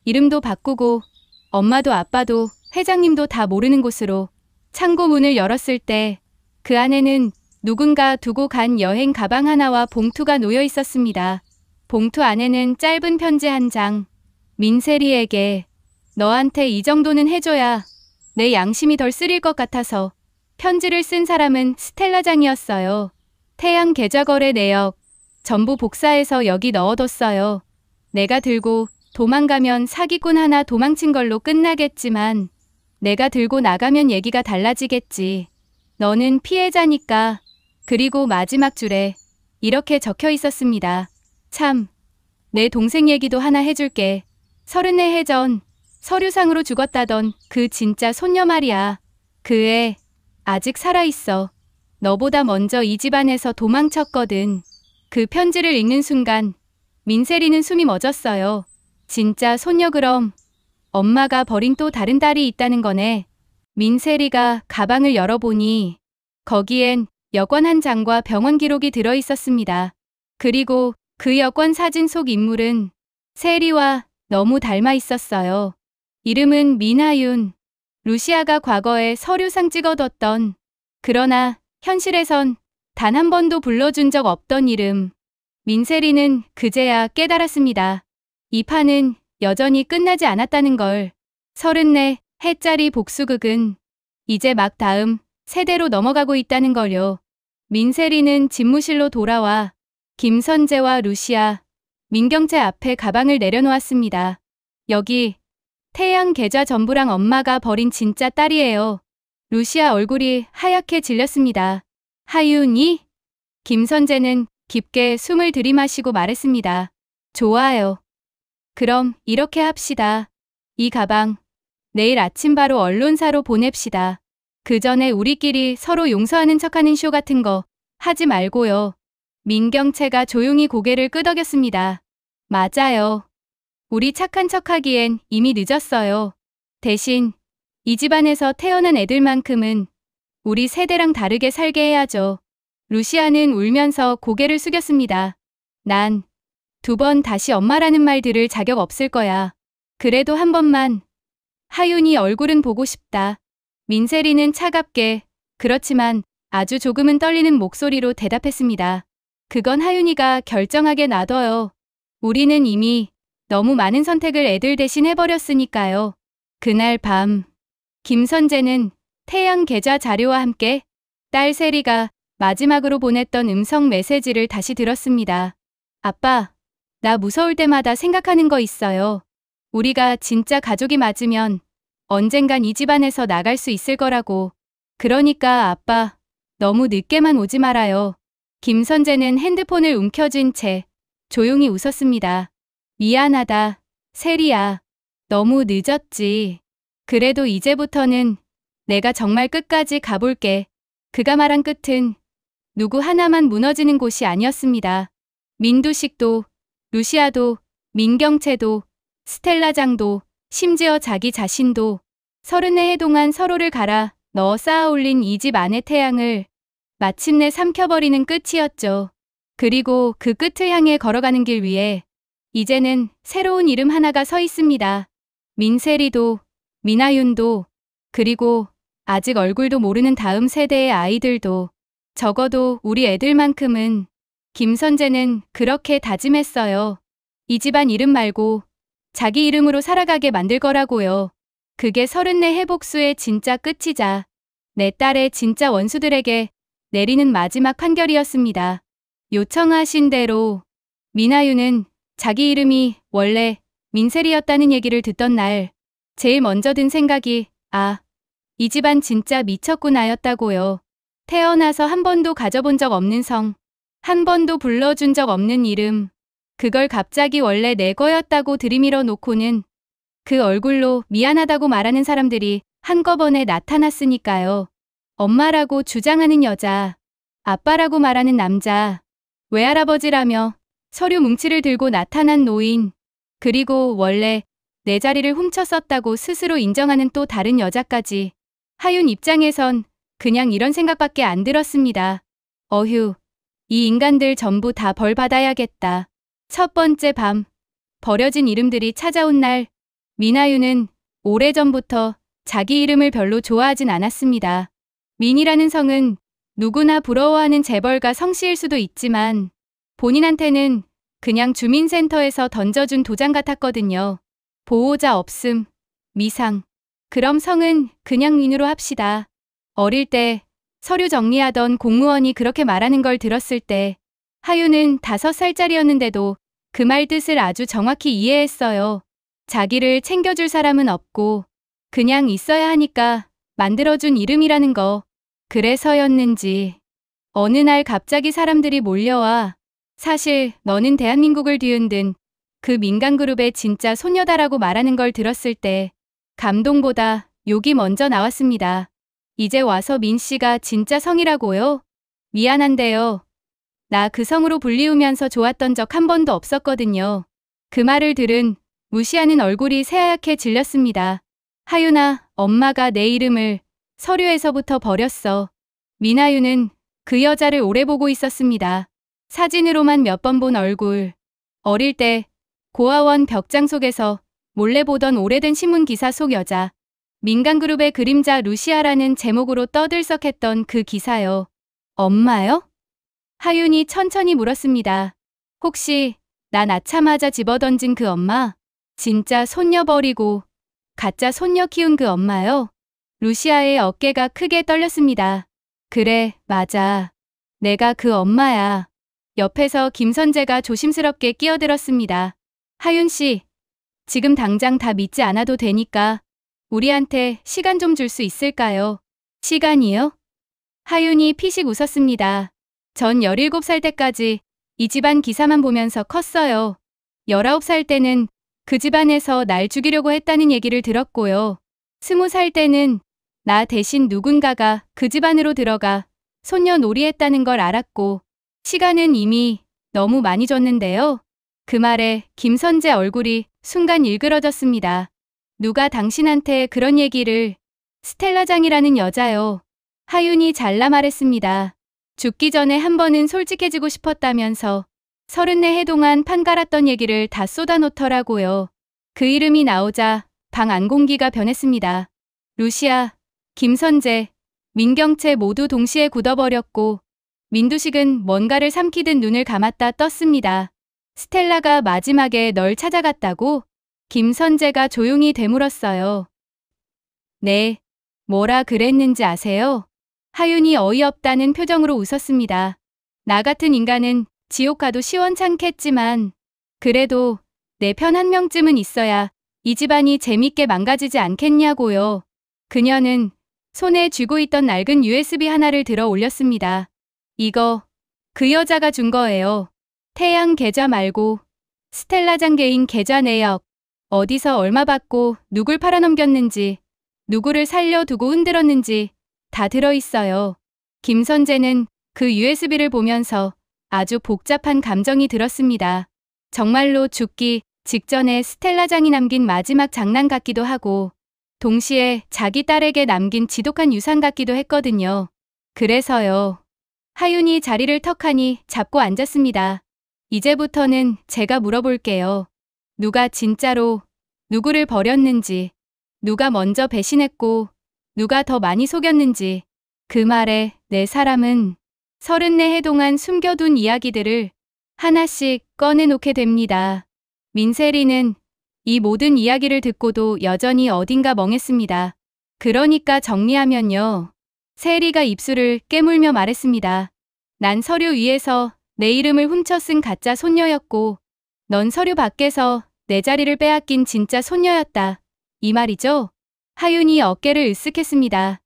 이름도 바꾸고 엄마도 아빠도 회장님도 다 모르는 곳으로. 창고 문을 열었을 때 그 안에는 누군가 두고 간 여행 가방 하나와 봉투가 놓여 있었습니다. 봉투 안에는 짧은 편지 한 장. 민세리에게 너한테 이 정도는 해줘야 내 양심이 덜 쓰릴 것 같아서 편지를 쓴 사람은 스텔라장이었어요. 태양 계좌거래 내역 전부 복사해서 여기 넣어뒀어요. 내가 들고 도망가면 사기꾼 하나 도망친 걸로 끝나겠지만 내가 들고 나가면 얘기가 달라지겠지. 너는 피해자니까. 그리고 마지막 줄에 이렇게 적혀 있었습니다. 참, 내 동생 얘기도 하나 해줄게. 34해 전 서류상으로 죽었다던 그 진짜 손녀 말이야. 그 애 아직 살아있어. 너보다 먼저 이 집안에서 도망쳤거든. 그 편지를 읽는 순간 민세리는 숨이 멎었어요. 진짜 손녀 그럼 엄마가 버린 또 다른 딸이 있다는 거네. 민세리가 가방을 열어보니 거기엔 여권 한 장과 병원 기록이 들어있었습니다. 그리고 그 여권 사진 속 인물은 세리와 너무 닮아 있었어요. 이름은 민하윤. 루시아가 과거에 서류상 찍어뒀던, 그러나 현실에선 단 한 번도 불러준 적 없던 이름. 민세리는 그제야 깨달았습니다. 이 판은 여전히 끝나지 않았다는 걸. 34해짜리 복수극은 이제 막 다음 세대로 넘어가고 있다는 걸요. 민세리는 집무실로 돌아와 김선재와 루시아, 민경채 앞에 가방을 내려놓았습니다. 여기 태양 계좌 전부랑 엄마가 버린 진짜 딸이에요. 루시아 얼굴이 하얗게 질렸습니다. 하윤이? 김선재는 깊게 숨을 들이마시고 말했습니다. 좋아요. 그럼 이렇게 합시다. 이 가방 내일 아침 바로 언론사로 보냅시다. 그 전에 우리끼리 서로 용서하는 척하는 쇼 같은 거 하지 말고요. 민경채가 조용히 고개를 끄덕였습니다. 맞아요. 우리 착한 척하기엔 이미 늦었어요. 대신 이 집안에서 태어난 애들만큼은 우리 세대랑 다르게 살게 해야죠. 루시아는 울면서 고개를 숙였습니다. 난 2번 다시 엄마라는 말 들을 자격 없을 거야. 그래도 한 번만 하윤이 얼굴은 보고 싶다. 민세리는 차갑게, 그렇지만 아주 조금은 떨리는 목소리로 대답했습니다. 그건 하윤이가 결정하게 놔둬요. 우리는 이미 너무 많은 선택을 애들 대신 해버렸으니까요. 그날 밤, 김선재는 태양 계좌 자료와 함께 딸 세리가 마지막으로 보냈던 음성 메시지를 다시 들었습니다. 아빠, 나 무서울 때마다 생각하는 거 있어요. 우리가 진짜 가족이 맞으면 언젠간 이 집안에서 나갈 수 있을 거라고. 그러니까 아빠, 너무 늦게만 오지 말아요. 김선재는 핸드폰을 움켜쥔 채 조용히 웃었습니다. 미안하다, 세리야. 너무 늦었지. 그래도 이제부터는 내가 정말 끝까지 가볼게. 그가 말한 끝은 누구 하나만 무너지는 곳이 아니었습니다. 민두식도, 루시아도, 민경채도, 스텔라장도, 심지어 자기 자신도 34해 동안 서로를 갈아 넣어 쌓아 올린 이 집 안의 태양을 마침내 삼켜버리는 끝이었죠. 그리고 그 끝을 향해 걸어가는 길 위에 이제는 새로운 이름 하나가 서 있습니다. 민세리도, 민하윤도, 그리고 아직 얼굴도 모르는 다음 세대의 아이들도, 적어도 우리 애들만큼은. 김선재는 그렇게 다짐했어요. 이 집안 이름 말고 자기 이름으로 살아가게 만들 거라고요. 그게 34해 복수의 진짜 끝이자 내 딸의 진짜 원수들에게 내리는 마지막 판결이었습니다. 요청하신 대로 민하윤은 자기 이름이 원래 민세리였다는 얘기를 듣던 날 제일 먼저 든 생각이 이 집안 진짜 미쳤구나였다고요. 태어나서 한 번도 가져본 적 없는 성, 한 번도 불러준 적 없는 이름, 그걸 갑자기 원래 내 거였다고 들이밀어 놓고는 그 얼굴로 미안하다고 말하는 사람들이 한꺼번에 나타났으니까요. 엄마라고 주장하는 여자, 아빠라고 말하는 남자, 외할아버지라며 서류 뭉치를 들고 나타난 노인, 그리고 원래 내 자리를 훔쳤었다고 스스로 인정하는 또 다른 여자까지. 하윤 입장에선 그냥 이런 생각밖에 안 들었습니다. 어휴, 이 인간들 전부 다 벌 받아야겠다. 첫 번째 밤, 버려진 이름들이 찾아온 날, 민하윤은 오래전부터 자기 이름을 별로 좋아하진 않았습니다. 민이라는 성은 누구나 부러워하는 재벌가 성씨일 수도 있지만 본인한테는 그냥 주민센터에서 던져준 도장 같았거든요. 보호자 없음, 미상, 그럼 성은 그냥 민으로 합시다. 어릴 때 서류 정리하던 공무원이 그렇게 말하는 걸 들었을 때 하윤은 5살짜리였는데도 그 말 뜻을 아주 정확히 이해했어요. 자기를 챙겨줄 사람은 없고 그냥 있어야 하니까 만들어준 이름이라는 거. 그래서였는지 어느 날 갑자기 사람들이 몰려와 사실 너는 대한민국을 뒤흔든 그 민간그룹의 진짜 소녀다라고 말하는 걸 들었을 때 감동보다 욕이 먼저 나왔습니다. 이제 와서 민 씨가 진짜 성이라고요? 미안한데요. 나 그 성으로 불리우면서 좋았던 적 한 번도 없었거든요. 그 말을 들은 무시하는 얼굴이 새하얗게 질렸습니다. 하윤아, 엄마가 내 이름을 서류에서부터 버렸어. 민하윤은 그 여자를 오래 보고 있었습니다. 사진으로만 몇 번 본 얼굴. 어릴 때 고아원 벽장 속에서 몰래 보던 오래된 신문 기사 속 여자. 민간그룹의 그림자 루시아라는 제목으로 떠들썩했던 그 기사요. 엄마요? 하윤이 천천히 물었습니다. 혹시 나 낳자마자 집어던진 그 엄마? 진짜 손녀 버리고 가짜 손녀 키운 그 엄마요? 루시아의 어깨가 크게 떨렸습니다. 그래, 맞아. 내가 그 엄마야. 옆에서 김선재가 조심스럽게 끼어들었습니다. 하윤 씨, 지금 당장 다 믿지 않아도 되니까 우리한테 시간 좀 줄 수 있을까요? 시간이요? 하윤이 피식 웃었습니다. 전 17살 때까지 이 집안 기사만 보면서 컸어요. 19살 때는 그 집안에서 날 죽이려고 했다는 얘기를 들었고요. 20살 때는 나 대신 누군가가 그 집안으로 들어가 손녀놀이했다는 걸 알았고 시간은 이미 너무 많이 줬는데요. 그 말에 김선재 얼굴이 순간 일그러졌습니다. 누가 당신한테 그런 얘기를? 스텔라장이라는 여자요. 하윤이 잘라 말했습니다. 죽기 전에 한 번은 솔직해지고 싶었다면서 34해 동안 판 갈았던 얘기를 다 쏟아놓더라고요. 그 이름이 나오자 방 안 공기가 변했습니다. 루시아, 김선재, 민경채 모두 동시에 굳어버렸고 민두식은 뭔가를 삼키듯 눈을 감았다 떴습니다. 스텔라가 마지막에 널 찾아갔다고? 김선재가 조용히 되물었어요. 네, 뭐라 그랬는지 아세요? 하윤이 어이없다는 표정으로 웃었습니다. 나 같은 인간은 지옥 가도 시원찮겠지만 그래도 내 편 한 명쯤은 있어야 이 집안이 재밌게 망가지지 않겠냐고요. 그녀는 손에 쥐고 있던 낡은 USB 하나를 들어 올렸습니다. 이거 그 여자가 준 거예요. 태양 계좌 말고 스텔라장 개인 계좌 내역. 어디서 얼마 받고 누굴 팔아넘겼는지 누구를 살려두고 흔들었는지 다 들어있어요. 김선재는 그 USB를 보면서 아주 복잡한 감정이 들었습니다. 정말로 죽기 직전에 스텔라장이 남긴 마지막 장난 같기도 하고 동시에 자기 딸에게 남긴 지독한 유산 같기도 했거든요. 그래서요. 하윤이 자리를 턱하니 잡고 앉았습니다. 이제부터는 제가 물어볼게요. 누가 진짜로 누구를 버렸는지, 누가 먼저 배신했고 누가 더 많이 속였는지. 그 말에 내 사람은 34해 동안 숨겨둔 이야기들을 하나씩 꺼내놓게 됩니다. 민세리는 이 모든 이야기를 듣고도 여전히 어딘가 멍했습니다. 그러니까 정리하면요. 세리가 입술을 깨물며 말했습니다. 난 서류 위에서 내 이름을 훔쳐 쓴 가짜 손녀였고 넌 서류 밖에서 내 자리를 빼앗긴 진짜 손녀였다. 이 말이죠? 하윤이 어깨를 으쓱했습니다.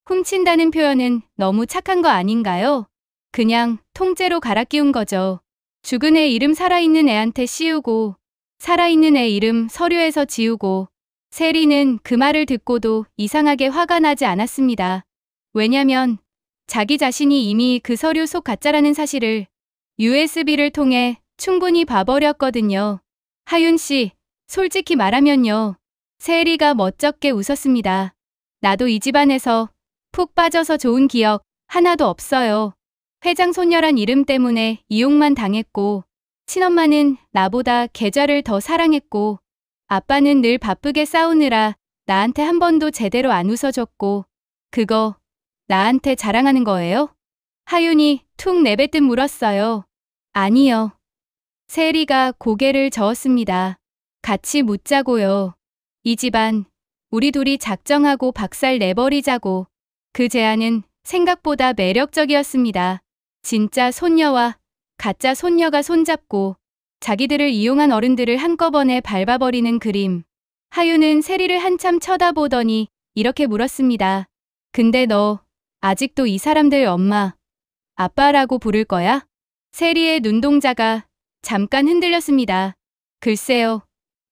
훔친다는 표현은 너무 착한 거 아닌가요? 그냥 통째로 갈아 끼운 거죠. 죽은 애 이름 살아있는 애한테 씌우고 살아있는 애 이름 서류에서 지우고. 세리는 그 말을 듣고도 이상하게 화가 나지 않았습니다. 왜냐면 자기 자신이 이미 그 서류 속 가짜라는 사실을 USB를 통해 충분히 봐버렸거든요. 하윤 씨, 솔직히 말하면요. 세리가 멋쩍게 웃었습니다. 나도 이 집안에서 푹 빠져서 좋은 기억 하나도 없어요. 회장 손녀란 이름 때문에 이용만 당했고 친엄마는 나보다 계좌를 더 사랑했고 아빠는 늘 바쁘게 싸우느라 나한테 한 번도 제대로 안 웃어줬고 그거 나한테 자랑하는 거예요? 하윤이 툭 내뱉듯 물었어요. 아니요. 세리가 고개를 저었습니다. 같이 묻자고요. 이 집안 우리 둘이 작정하고 박살 내버리자고. 그 제안은 생각보다 매력적이었습니다. 진짜 손녀와 가짜 손녀가 손잡고 자기들을 이용한 어른들을 한꺼번에 밟아버리는 그림. 하윤은 세리를 한참 쳐다보더니 이렇게 물었습니다. 근데 너 아직도 이 사람들 엄마, 아빠라고 부를 거야? 세리의 눈동자가 잠깐 흔들렸습니다. 글쎄요.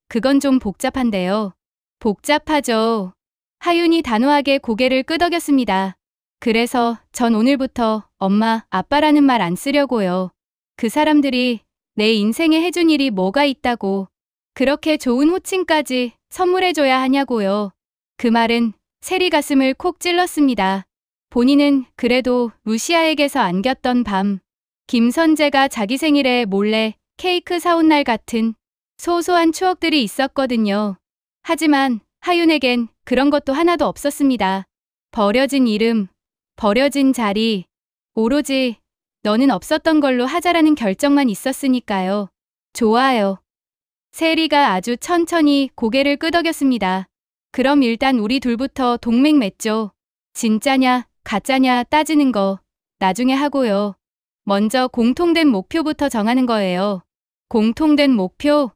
그건 좀 복잡한데요. 복잡하죠. 하윤이 단호하게 고개를 끄덕였습니다. 그래서 전 오늘부터 엄마, 아빠라는 말 안 쓰려고요. 그 사람들이 내 인생에 해준 일이 뭐가 있다고 그렇게 좋은 호칭까지 선물해줘야 하냐고요. 그 말은 세리 가슴을 콕 찔렀습니다. 본인은 그래도 루시아에게서 안겼던 밤, 김선재가 자기 생일에 몰래 케이크 사온 날 같은 소소한 추억들이 있었거든요. 하지만 하윤에겐 그런 것도 하나도 없었습니다. 버려진 이름, 버려진 자리, 오로지 너는 없었던 걸로 하자라는 결정만 있었으니까요. 좋아요. 세리가 아주 천천히 고개를 끄덕였습니다. 그럼 일단 우리 둘부터 동맹 맺죠. 진짜냐, 가짜냐 따지는 거 나중에 하고요. 먼저 공통된 목표부터 정하는 거예요. 공통된 목표?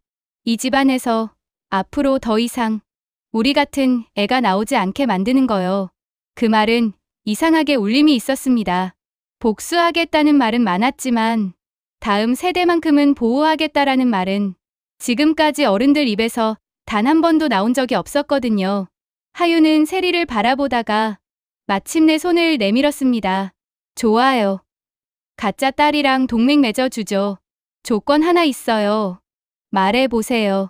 이 집안에서 앞으로 더 이상 우리 같은 애가 나오지 않게 만드는 거요. 그 말은 이상하게 울림이 있었습니다. 복수하겠다는 말은 많았지만 다음 세대만큼은 보호하겠다라는 말은 지금까지 어른들 입에서 단 한 번도 나온 적이 없었거든요. 하윤은 세리를 바라보다가 마침내 손을 내밀었습니다. 좋아요. 가짜 딸이랑 동맹 맺어주죠. 조건 하나 있어요. 말해보세요.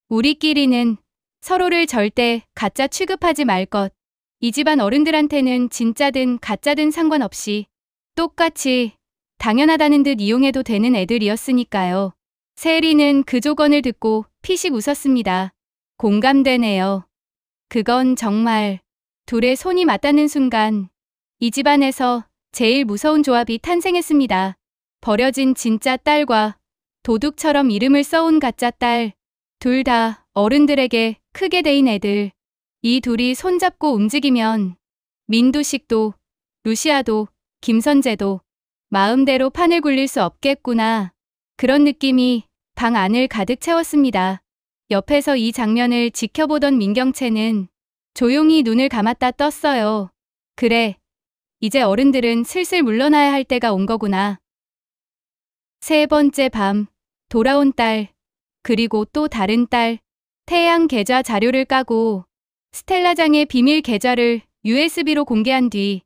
우리끼리는 서로를 절대 가짜 취급하지 말 것. 이 집안 어른들한테는 진짜든 가짜든 상관없이 똑같이 당연하다는 듯 이용해도 되는 애들이었으니까요. 세리는 그 조건을 듣고 피식 웃었습니다. 공감되네요. 그건 정말 둘의 손이 맞닿는 순간 이 집안에서 제일 무서운 조합이 탄생했습니다. 버려진 진짜 딸과 도둑처럼 이름을 써온 가짜 딸. 둘 다 어른들에게 크게 대인 애들. 이 둘이 손잡고 움직이면 민두식도, 루시아도, 김선재도 마음대로 판을 굴릴 수 없겠구나. 그런 느낌이 방 안을 가득 채웠습니다. 옆에서 이 장면을 지켜보던 민경채는 조용히 눈을 감았다 떴어요. 그래, 이제 어른들은 슬슬 물러나야 할 때가 온 거구나. 세 번째 밤, 돌아온 딸, 그리고 또 다른 딸, 태양 계좌 자료를 까고 스텔라장의 비밀 계좌를 USB로 공개한 뒤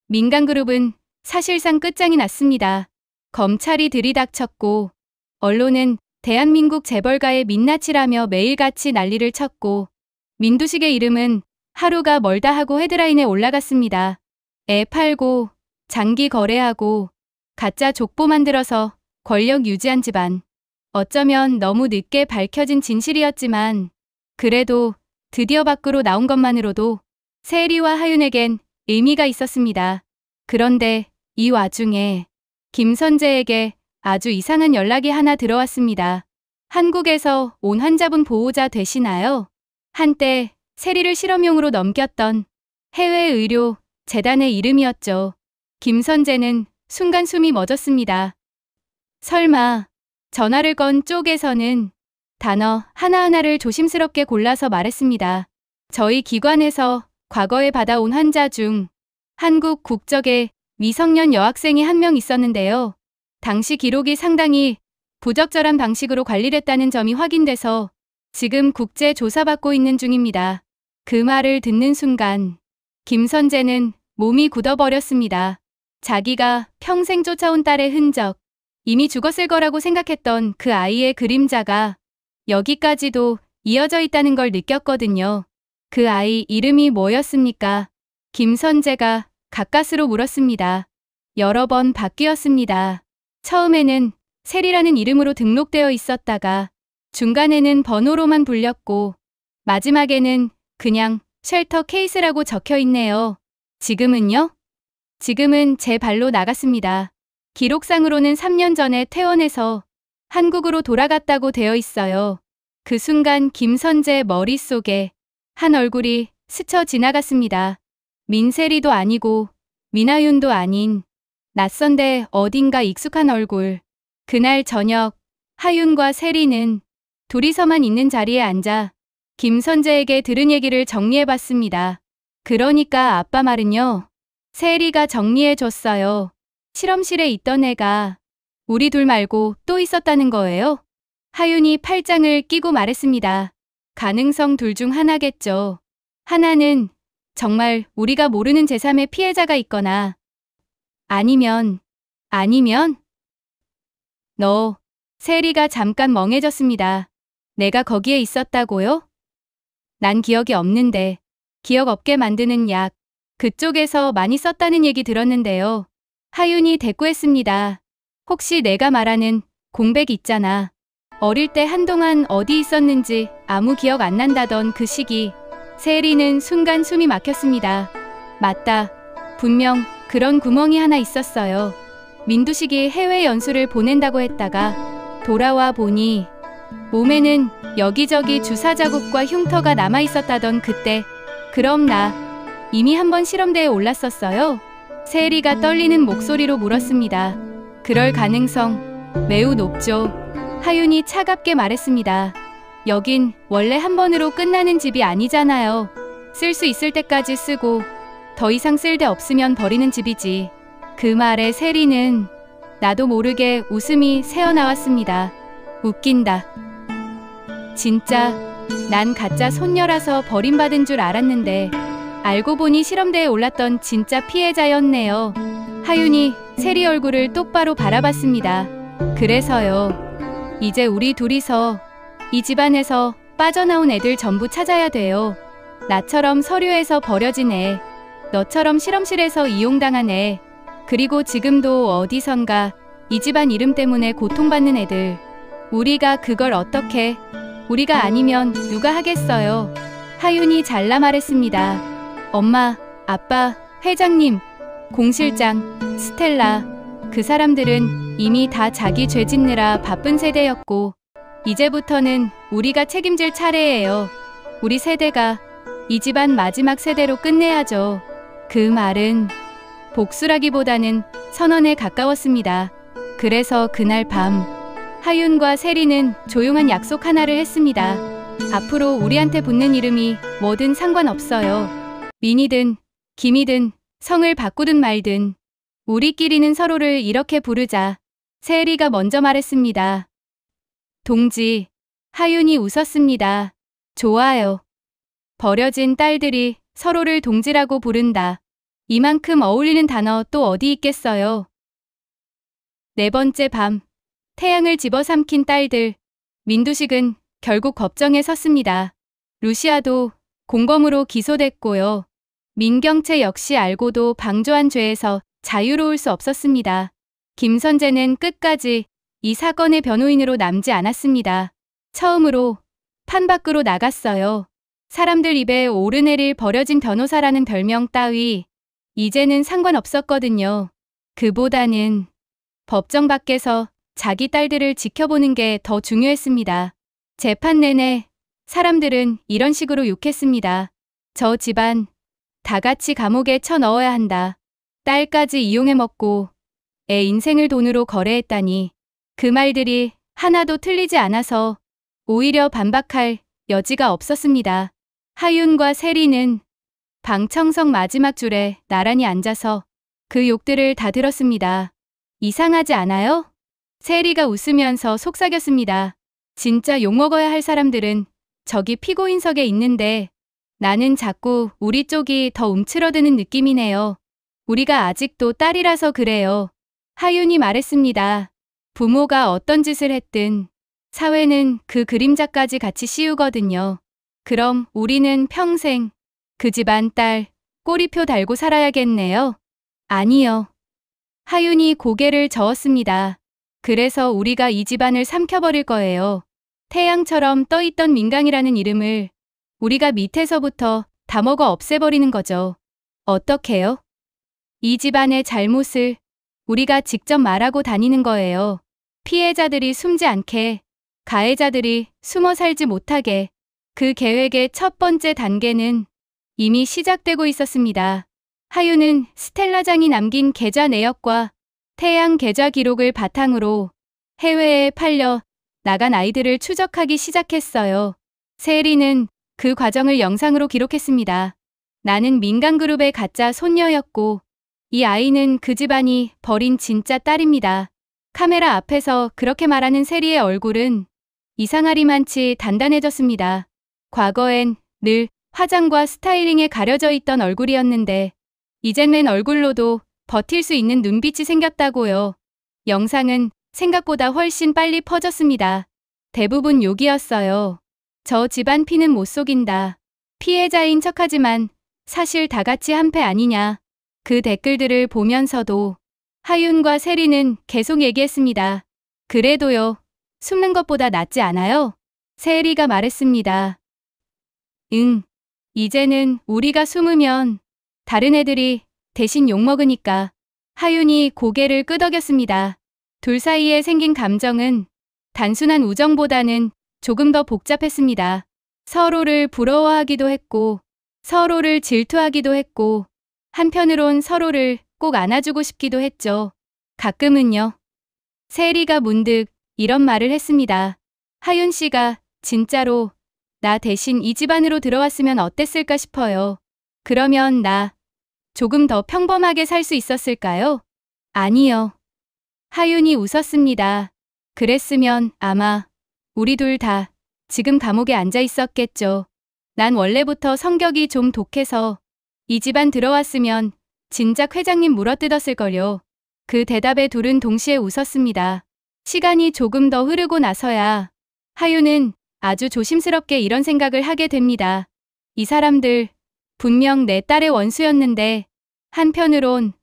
민간그룹은 사실상 끝장이 났습니다. 검찰이 들이닥쳤고 언론은 대한민국 재벌가의 민낯이라며 매일같이 난리를 쳤고 민두식의 이름은 하루가 멀다 하고 헤드라인에 올라갔습니다. 애 팔고 장기 거래하고 가짜 족보 만들어서 권력 유지한 집안. 어쩌면 너무 늦게 밝혀진 진실이었지만 그래도 드디어 밖으로 나온 것만으로도 세리와 하윤에겐 의미가 있었습니다. 그런데 이 와중에 김선재에게 아주 이상한 연락이 하나 들어왔습니다. 한국에서 온 환자분 보호자 되시나요? 한때 세리를 실험용으로 넘겼던 해외의료 재단의 이름이었죠. 김선재는 순간 숨이 멎었습니다. 설마 전화를 건 쪽에서는 단어 하나하나를 조심스럽게 골라서 말했습니다. 저희 기관에서 과거에 받아온 환자 중 한국 국적의 미성년 여학생이 한 명 있었는데요. 당시 기록이 상당히 부적절한 방식으로 관리됐다는 점이 확인돼서 지금 국제 조사받고 있는 중입니다. 그 말을 듣는 순간 김선재는 몸이 굳어버렸습니다. 자기가 평생 쫓아온 딸의 흔적, 이미 죽었을 거라고 생각했던 그 아이의 그림자가 여기까지도 이어져 있다는 걸 느꼈거든요. 그 아이 이름이 뭐였습니까? 김선재가 가까스로 물었습니다. 여러 번 바뀌었습니다. 처음에는 세리라는 이름으로 등록되어 있었다가 중간에는 번호로만 불렸고 마지막에는 그냥 쉘터 케이스라고 적혀 있네요. 지금은요? 지금은 제 발로 나갔습니다. 기록상으로는 3년 전에 퇴원해서 한국으로 돌아갔다고 되어 있어요. 그 순간 김선재 머릿속에 한 얼굴이 스쳐 지나갔습니다. 민세리도 아니고 민하윤도 아닌 낯선데 어딘가 익숙한 얼굴. 그날 저녁 하윤과 세리는 둘이서만 있는 자리에 앉아 김선재에게 들은 얘기를 정리해봤습니다. 그러니까 아빠 말은요. 세리가 정리해줬어요. 실험실에 있던 애가 우리 둘 말고 또 있었다는 거예요? 하윤이 팔짱을 끼고 말했습니다. 가능성 둘 중 하나겠죠. 하나는 정말 우리가 모르는 제3의 피해자가 있거나 아니면 너. 세리가 잠깐 멍해졌습니다. 내가 거기에 있었다고요? 난 기억이 없는데 기억 없게 만드는 약 그쪽에서 많이 썼다는 얘기 들었는데요. 하윤이 대꾸했습니다. 혹시 내가 말하는 공백 있잖아. 어릴 때 한동안 어디 있었는지 아무 기억 안 난다던 그 시기. 세리는 순간 숨이 막혔습니다. 맞다. 분명 그런 구멍이 하나 있었어요. 민두식이 해외 연수를 보낸다고 했다가 돌아와 보니 몸에는 여기저기 주사 자국과 흉터가 남아 있었다던 그때. 그럼 나 이미 한번 실험대에 올랐었어요? 세리가 떨리는 목소리로 물었습니다. 그럴 가능성 매우 높죠. 하윤이 차갑게 말했습니다. 여긴 원래 한 번으로 끝나는 집이 아니잖아요. 쓸 수 있을 때까지 쓰고 더 이상 쓸데 없으면 버리는 집이지. 그 말에 세리는 나도 모르게 웃음이 새어나왔습니다. 웃긴다. 진짜 난 가짜 손녀라서 버림받은 줄 알았는데 알고 보니 실험대에 올랐던 진짜 피해자였네요. 하윤이 세리 얼굴을 똑바로 바라봤습니다. 그래서요. 이제 우리 둘이서 이 집안에서 빠져나온 애들 전부 찾아야 돼요. 나처럼 서류에서 버려진 애, 너처럼 실험실에서 이용당한 애, 그리고 지금도 어디선가 이 집안 이름 때문에 고통받는 애들. 우리가 그걸 어떻게, 우리가 아니면 누가 하겠어요. 하윤이 잘라 말했습니다. 엄마, 아빠, 회장님, 공실장, 스텔라, 그 사람들은 이미 다 자기 죄 짓느라 바쁜 세대였고 이제부터는 우리가 책임질 차례예요. 우리 세대가 이 집안 마지막 세대로 끝내야죠. 그 말은 복수라기보다는 선언에 가까웠습니다. 그래서 그날 밤 하윤과 세리는 조용한 약속 하나를 했습니다. 앞으로 우리한테 붙는 이름이 뭐든 상관없어요. 민이든 김이든 성을 바꾸든 말든 우리끼리는 서로를 이렇게 부르자. 세리가 먼저 말했습니다. 동지. 하윤이 웃었습니다. 좋아요. 버려진 딸들이 서로를 동지라고 부른다. 이만큼 어울리는 단어 또 어디 있겠어요. 네 번째 밤. 태양을 집어삼킨 딸들. 민두식은 결국 법정에 섰습니다. 루시아도 공범으로 기소됐고요. 민경채 역시 알고도 방조한 죄에서 자유로울 수 없었습니다. 김선재는 끝까지 이 사건의 변호인으로 남지 않았습니다. 처음으로 판 밖으로 나갔어요. 사람들 입에 오르내릴 버려진 변호사라는 별명 따위 이제는 상관없었거든요. 그보다는 법정 밖에서 자기 딸들을 지켜보는 게 더 중요했습니다. 재판 내내 사람들은 이런 식으로 욕했습니다. 저 집안 다 같이 감옥에 쳐넣어야 한다. 딸까지 이용해 먹고 애 인생을 돈으로 거래했다니. 그 말들이 하나도 틀리지 않아서 오히려 반박할 여지가 없었습니다. 하윤과 세리는 방 청석 마지막 줄에 나란히 앉아서 그 욕들을 다 들었습니다. 이상하지 않아요? 세리가 웃으면서 속삭였습니다. 진짜 욕먹어야 할 사람들은 저기 피고인석에 있는데 나는 자꾸 우리 쪽이 더 움츠러드는 느낌이네요. 우리가 아직도 딸이라서 그래요. 하윤이 말했습니다. 부모가 어떤 짓을 했든 사회는 그 그림자까지 같이 씌우거든요. 그럼 우리는 평생 그 집안 딸 꼬리표 달고 살아야겠네요. 아니요. 하윤이 고개를 저었습니다. 그래서 우리가 이 집안을 삼켜버릴 거예요. 태양처럼 떠있던 민강이라는 이름을 우리가 밑에서부터 다 먹어 없애버리는 거죠. 어떻게요? 이 집안의 잘못을 우리가 직접 말하고 다니는 거예요. 피해자들이 숨지 않게, 가해자들이 숨어 살지 못하게. 그 계획의 첫 번째 단계는 이미 시작되고 있었습니다. 하윤은 스텔라장이 남긴 계좌 내역과 태양 계좌 기록을 바탕으로 해외에 팔려 나간 아이들을 추적하기 시작했어요. 세리는 그 과정을 영상으로 기록했습니다. 나는 민간그룹의 가짜 손녀였고 이 아이는 그 집안이 버린 진짜 딸입니다. 카메라 앞에서 그렇게 말하는 세리의 얼굴은 이상하리만치 단단해졌습니다. 과거엔 늘 화장과 스타일링에 가려져 있던 얼굴이었는데 이젠 맨 얼굴로도 버틸 수 있는 눈빛이 생겼다고요. 영상은 생각보다 훨씬 빨리 퍼졌습니다. 대부분 욕이었어요. 저 집안 피는 못 속인다. 피해자인 척하지만 사실 다 같이 한패 아니냐. 그 댓글들을 보면서도 하윤과 세리는 계속 얘기했습니다. 그래도요. 숨는 것보다 낫지 않아요? 세리가 말했습니다. 응. 이제는 우리가 숨으면 다른 애들이 대신 욕먹으니까. 하윤이 고개를 끄덕였습니다. 둘 사이에 생긴 감정은 단순한 우정보다는 조금 더 복잡했습니다. 서로를 부러워하기도 했고 서로를 질투하기도 했고 한편으론 서로를 꼭 안아주고 싶기도 했죠. 가끔은요. 세리가 문득 이런 말을 했습니다. 하윤 씨가 진짜로 나 대신 이 집안으로 들어왔으면 어땠을까 싶어요. 그러면 나 조금 더 평범하게 살 수 있었을까요? 아니요. 하윤이 웃었습니다. 그랬으면 아마 우리 둘 다 지금 감옥에 앉아 있었겠죠. 난 원래부터 성격이 좀 독해서 이 집안 들어왔으면 진작 회장님 물어뜯었을걸요. 그 대답에 둘은 동시에 웃었습니다. 시간이 조금 더 흐르고 나서야 하윤은 아주 조심스럽게 이런 생각을 하게 됩니다. 이 사람들 분명 내 딸의 원수였는데 한편으론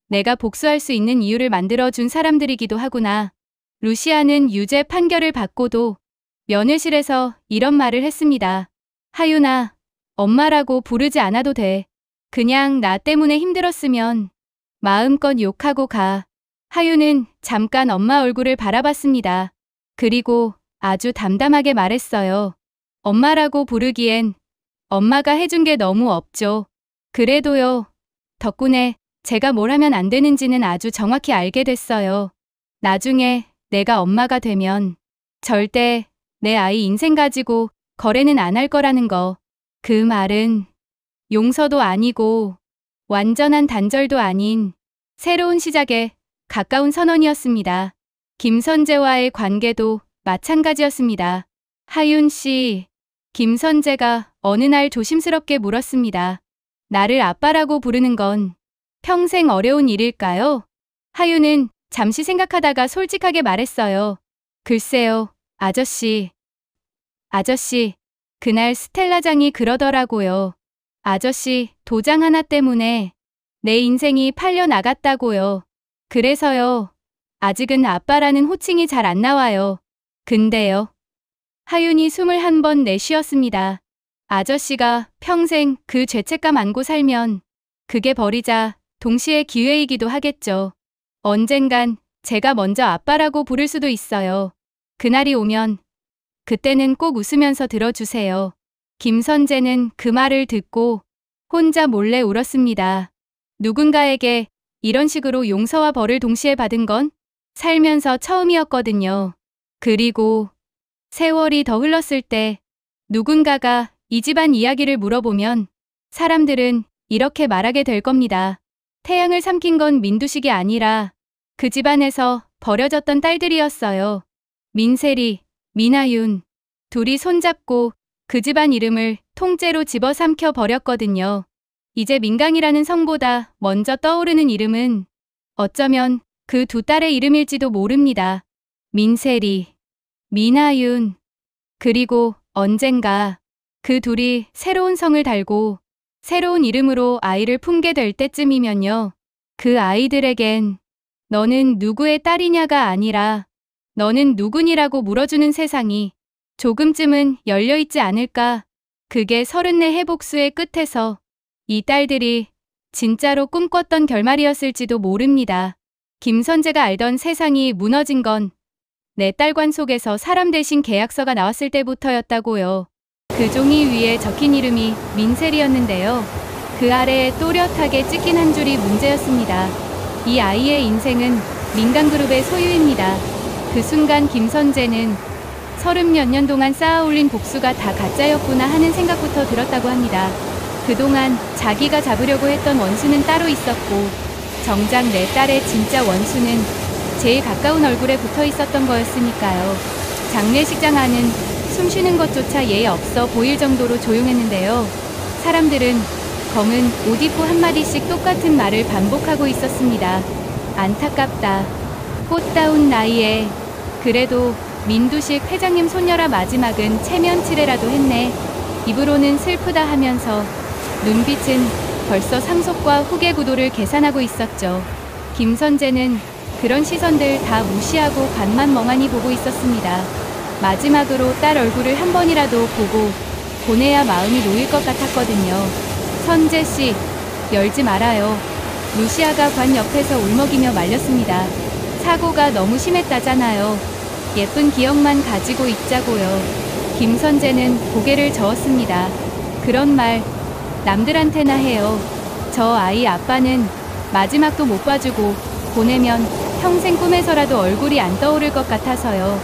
내가 복수할 수 있는 이유를 만들어준 사람들이기도 하구나. 루시아는 유죄 판결을 받고도 면회실에서 이런 말을 했습니다. 하윤아, 엄마라고 부르지 않아도 돼. 그냥 나 때문에 힘들었으면 마음껏 욕하고 가. 하윤은 잠깐 엄마 얼굴을 바라봤습니다. 그리고 아주 담담하게 말했어요. 엄마라고 부르기엔 엄마가 해준 게 너무 없죠. 그래도요. 덕분에 제가 뭘 하면 안 되는지는 아주 정확히 알게 됐어요. 나중에 내가 엄마가 되면 절대 내 아이 인생 가지고 거래는 안 할 거라는 거. 그 말은 용서도 아니고 완전한 단절도 아닌 새로운 시작에 가까운 선언이었습니다. 김선재와의 관계도 마찬가지였습니다. 하윤 씨, 김선재가 어느 날 조심스럽게 물었습니다. 나를 아빠라고 부르는 건 평생 어려운 일일까요? 하윤은 잠시 생각하다가 솔직하게 말했어요. 글쎄요, 아저씨. 그날 스텔라장이 그러더라고요. 아저씨, 도장 하나 때문에 내 인생이 팔려 나갔다고요. 그래서요. 아직은 아빠라는 호칭이 잘 안 나와요. 근데요. 하윤이 숨을 한 번 내쉬었습니다. 아저씨가 평생 그 죄책감 안고 살면 그게 버리자 동시에 기회이기도 하겠죠. 언젠간 제가 먼저 아빠라고 부를 수도 있어요. 그날이 오면 그때는 꼭 웃으면서 들어주세요. 김선재는 그 말을 듣고 혼자 몰래 울었습니다. 누군가에게 이런 식으로 용서와 벌을 동시에 받은 건 살면서 처음이었거든요. 그리고 세월이 더 흘렀을 때 누군가가 이 집안 이야기를 물어보면 사람들은 이렇게 말하게 될 겁니다. 태양을 삼킨 건 민두식이 아니라 그 집안에서 버려졌던 딸들이었어요. 민세리, 민하윤, 둘이 손잡고 그 집안 이름을 통째로 집어삼켜 버렸거든요. 이제 민강이라는 성보다 먼저 떠오르는 이름은 어쩌면 그 두 딸의 이름일지도 모릅니다. 민세리, 민하윤, 그리고 언젠가 그 둘이 새로운 성을 달고 새로운 이름으로 아이를 품게 될 때쯤이면요. 그 아이들에겐 너는 누구의 딸이냐가 아니라 너는 누구니라고 물어주는 세상이 조금쯤은 열려있지 않을까. 그게 34 해복수의 끝에서 이 딸들이 진짜로 꿈꿨던 결말이었을지도 모릅니다. 김선재가 알던 세상이 무너진 건 내 딸 관 속에서 사람 대신 계약서가 나왔을 때부터였다고요. 그 종이 위에 적힌 이름이 민셀이었는데요. 그 아래에 또렷하게 찍힌 한 줄이 문제였습니다. 이 아이의 인생은 민간그룹의 소유입니다. 그 순간 김선재는 30몇 년 동안 쌓아올린 복수가 다 가짜였구나 하는 생각부터 들었다고 합니다. 그동안 자기가 잡으려고 했던 원수는 따로 있었고 정작 내 딸의 진짜 원수는 제일 가까운 얼굴에 붙어 있었던 거였으니까요. 장례식장 안은 숨쉬는 것조차 예의 없어 보일 정도로 조용했는데요. 사람들은 검은 옷 입고 한마디씩 똑같은 말을 반복하고 있었습니다. 안타깝다. 꽃다운 나이에. 그래도 민두식 회장님 손녀라 마지막은 체면 치레라도 했네. 입으로는 슬프다 하면서 눈빛은 벌써 상속과 후계 구도를 계산하고 있었죠. 김선재는 그런 시선들 다 무시하고 관만 멍하니 보고 있었습니다. 마지막으로 딸 얼굴을 한 번이라도 보고 보내야 마음이 놓일 것 같았거든요. 선재씨, 열지 말아요. 루시아가 관 옆에서 울먹이며 말렸습니다. 사고가 너무 심했다잖아요. 예쁜 기억만 가지고 있자고요. 김선재는 고개를 저었습니다. 그런 말 남들한테나 해요. 저 아이 아빠는 마지막도 못 봐주고 보내면 평생 꿈에서라도 얼굴이 안 떠오를 것 같아서요.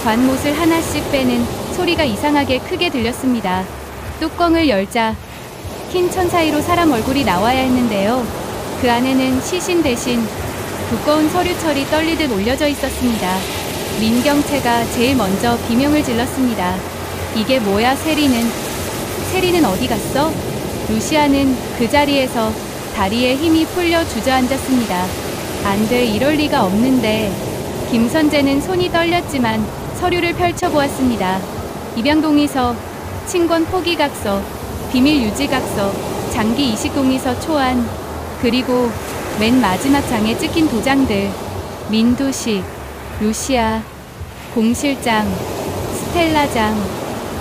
관못을 하나씩 빼는 소리가 이상하게 크게 들렸습니다. 뚜껑을 열자 흰 천 사이로 사람 얼굴이 나와야 했는데요. 그 안에는 시신 대신 두꺼운 서류철이 떨리듯 올려져 있었습니다. 민경채가 제일 먼저 비명을 질렀습니다. 이게 뭐야 세리는? 세리는 어디 갔어? 루시아는 그 자리에서 다리에 힘이 풀려 주저앉았습니다. 안 돼, 이럴 리가 없는데. 김선재는 손이 떨렸지만 서류를 펼쳐보았습니다. 입양동의서, 친권 포기각서, 비밀유지각서, 장기 이식동의서 초안, 그리고 맨 마지막 장에 찍힌 도장들. 민두식, 루시아, 공실장, 스텔라장.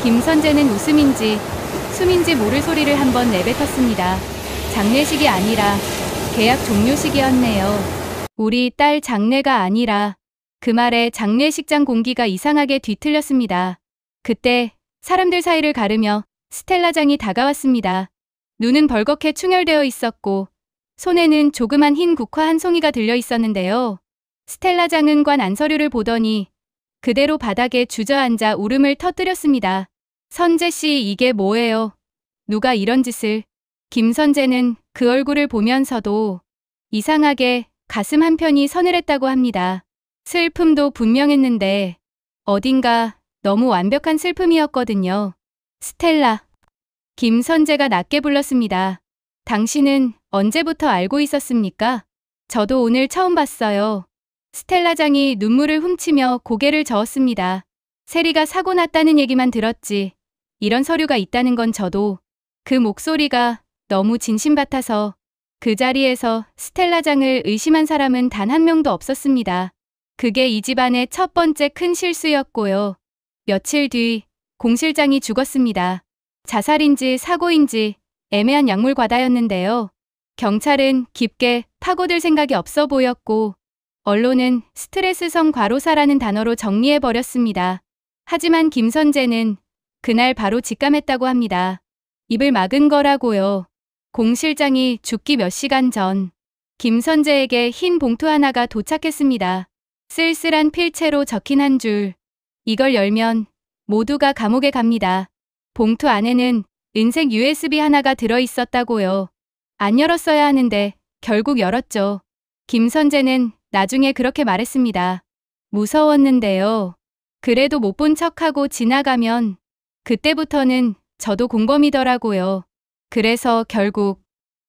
김선재는 웃음인지 숨인지 모를 소리를 한번 내뱉었습니다. 장례식이 아니라 계약 종료식이었네요. 우리 딸 장례가 아니라. 그 말에 장례식장 공기가 이상하게 뒤틀렸습니다. 그때 사람들 사이를 가르며 스텔라장이 다가왔습니다. 눈은 벌겋게 충혈되어 있었고 손에는 조그만 흰 국화 한 송이가 들려 있었는데요. 스텔라장은 관 안서류를 보더니 그대로 바닥에 주저앉아 울음을 터뜨렸습니다. 선재씨, 이게 뭐예요? 누가 이런 짓을? 김선재는 그 얼굴을 보면서도 이상하게 가슴 한편이 서늘했다고 합니다. 슬픔도 분명했는데 어딘가 너무 완벽한 슬픔이었거든요. 스텔라. 김선재가 낮게 불렀습니다. 당신은 언제부터 알고 있었습니까? 저도 오늘 처음 봤어요. 스텔라장이 눈물을 훔치며 고개를 저었습니다. 세리가 사고 났다는 얘기만 들었지. 이런 서류가 있다는 건 저도. 그 목소리가 너무 진심 같아서 그 자리에서 스텔라장을 의심한 사람은 단 한 명도 없었습니다. 그게 이 집안의 첫 번째 큰 실수였고요. 며칠 뒤 공 실장이 죽었습니다. 자살인지 사고인지 애매한 약물 과다였는데요. 경찰은 깊게 파고들 생각이 없어 보였고 언론은 스트레스성 과로사라는 단어로 정리해버렸습니다. 하지만 김선재는 그날 바로 직감했다고 합니다. 입을 막은 거라고요. 공 실장이 죽기 몇 시간 전 김선재에게 흰 봉투 하나가 도착했습니다. 쓸쓸한 필체로 적힌 한 줄. 이걸 열면 모두가 감옥에 갑니다. 봉투 안에는 은색 USB 하나가 들어 있었다고요. 안 열었어야 하는데 결국 열었죠. 김선재는 나중에 그렇게 말했습니다. 무서웠는데요. 그래도 못 본 척하고 지나가면 그때부터는 저도 공범이더라고요. 그래서 결국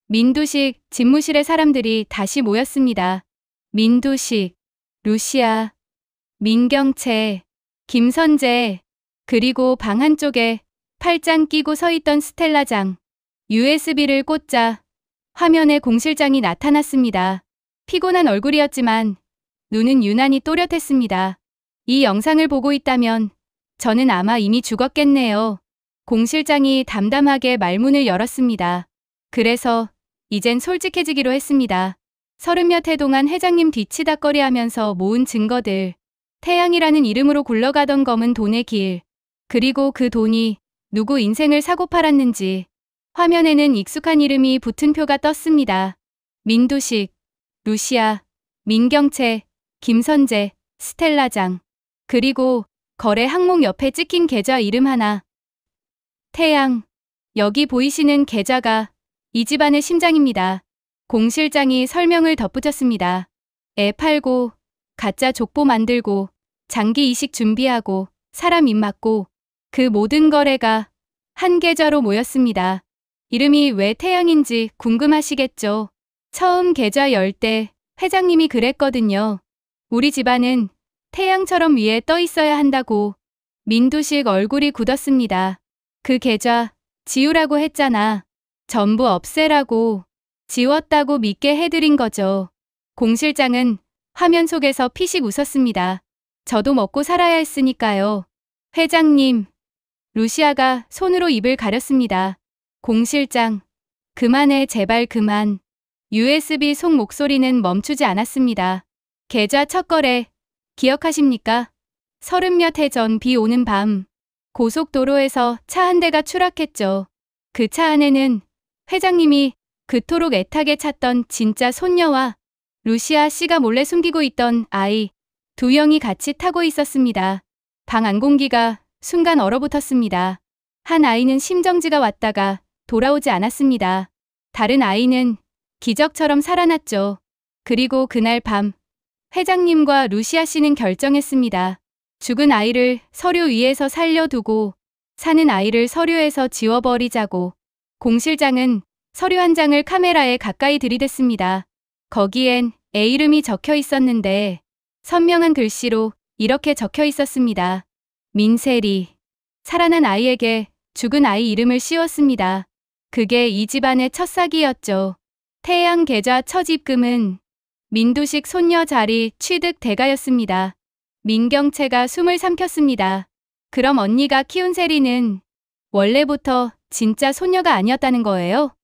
민두식 집무실의 사람들이 다시 모였습니다. 민두식, 루시아, 민경채, 김선재, 그리고 방 한쪽에 팔짱 끼고 서 있던 스텔라장. USB를 꽂자 화면에 공 실장이 나타났습니다. 피곤한 얼굴이었지만 눈은 유난히 또렷했습니다. 이 영상을 보고 있다면 저는 아마 이미 죽었겠네요. 공 실장이 담담하게 말문을 열었습니다. 그래서 이젠 솔직해지기로 했습니다. 30몇 해 동안 회장님 뒤치다꺼리하면서 모은 증거들, 태양이라는 이름으로 굴러가던 검은 돈의 길, 그리고 그 돈이 누구 인생을 사고 팔았는지 화면에는 익숙한 이름이 붙은 표가 떴습니다. 민두식, 루시아, 민경채, 김선재, 스텔라장. 그리고 거래 항목 옆에 찍힌 계좌 이름 하나. 태양. 여기 보이시는 계좌가 이 집안의 심장입니다. 공 실장이 설명을 덧붙였습니다. 애 팔고, 가짜 족보 만들고, 장기 이식 준비하고, 사람 입 맞고, 그 모든 거래가 한 계좌로 모였습니다. 이름이 왜 태양인지 궁금하시겠죠? 처음 계좌 열 때 회장님이 그랬거든요. 우리 집안은 태양처럼 위에 떠 있어야 한다고. 민두식 얼굴이 굳었습니다. 그 계좌 지우라고 했잖아. 전부 없애라고. 지웠다고 믿게 해드린 거죠. 공 실장은 화면 속에서 피식 웃었습니다. 저도 먹고 살아야 했으니까요. 회장님. 루시아가 손으로 입을 가렸습니다. 공 실장. 그만해 제발 그만. USB 속 목소리는 멈추지 않았습니다. 계좌 첫 거래 기억하십니까? 30몇 해 전 비 오는 밤 고속도로에서 차 한 대가 추락했죠. 그 차 안에는 회장님이 그토록 애타게 찾던 진짜 손녀와 루시아 씨가 몰래 숨기고 있던 아이 두 명이 같이 타고 있었습니다. 방 안 공기가 순간 얼어붙었습니다. 한 아이는 심정지가 왔다가 돌아오지 않았습니다. 다른 아이는 기적처럼 살아났죠. 그리고 그날 밤 회장님과 루시아 씨는 결정했습니다. 죽은 아이를 서류 위에서 살려두고 사는 아이를 서류에서 지워버리자고. 공 실장은 서류 한 장을 카메라에 가까이 들이댔습니다. 거기엔 애 이름이 적혀 있었는데 선명한 글씨로 이렇게 적혀 있었습니다. 민세리. 살아난 아이에게 죽은 아이 이름을 씌웠습니다. 그게 이 집안의 첫 사기였죠. 태양 계좌 첫 입금은 민두식 손녀 자리 취득 대가였습니다. 민경채가 숨을 삼켰습니다. 그럼 언니가 키운 세리는 원래부터 진짜 손녀가 아니었다는 거예요?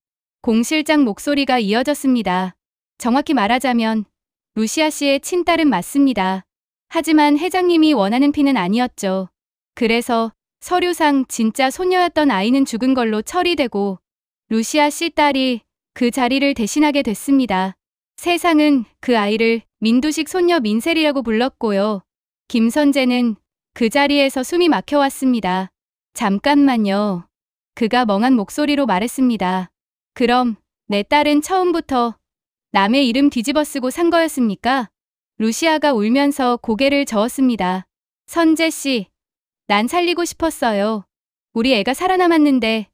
공 실장 목소리가 이어졌습니다. 정확히 말하자면 루시아 씨의 친딸은 맞습니다. 하지만 회장님이 원하는 피는 아니었죠. 그래서 서류상 진짜 손녀였던 아이는 죽은 걸로 처리되고 루시아 씨 딸이 그 자리를 대신하게 됐습니다. 세상은 그 아이를 민두식 손녀 민셀이라고 불렀고요. 김선재는 그 자리에서 숨이 막혀왔습니다. 잠깐만요. 그가 멍한 목소리로 말했습니다. 그럼 내 딸은 처음부터 남의 이름 뒤집어 쓰고 산 거였습니까? 루시아가 울면서 고개를 저었습니다. 선재 씨, 난 살리고 싶었어요. 우리 애가 살아남았는데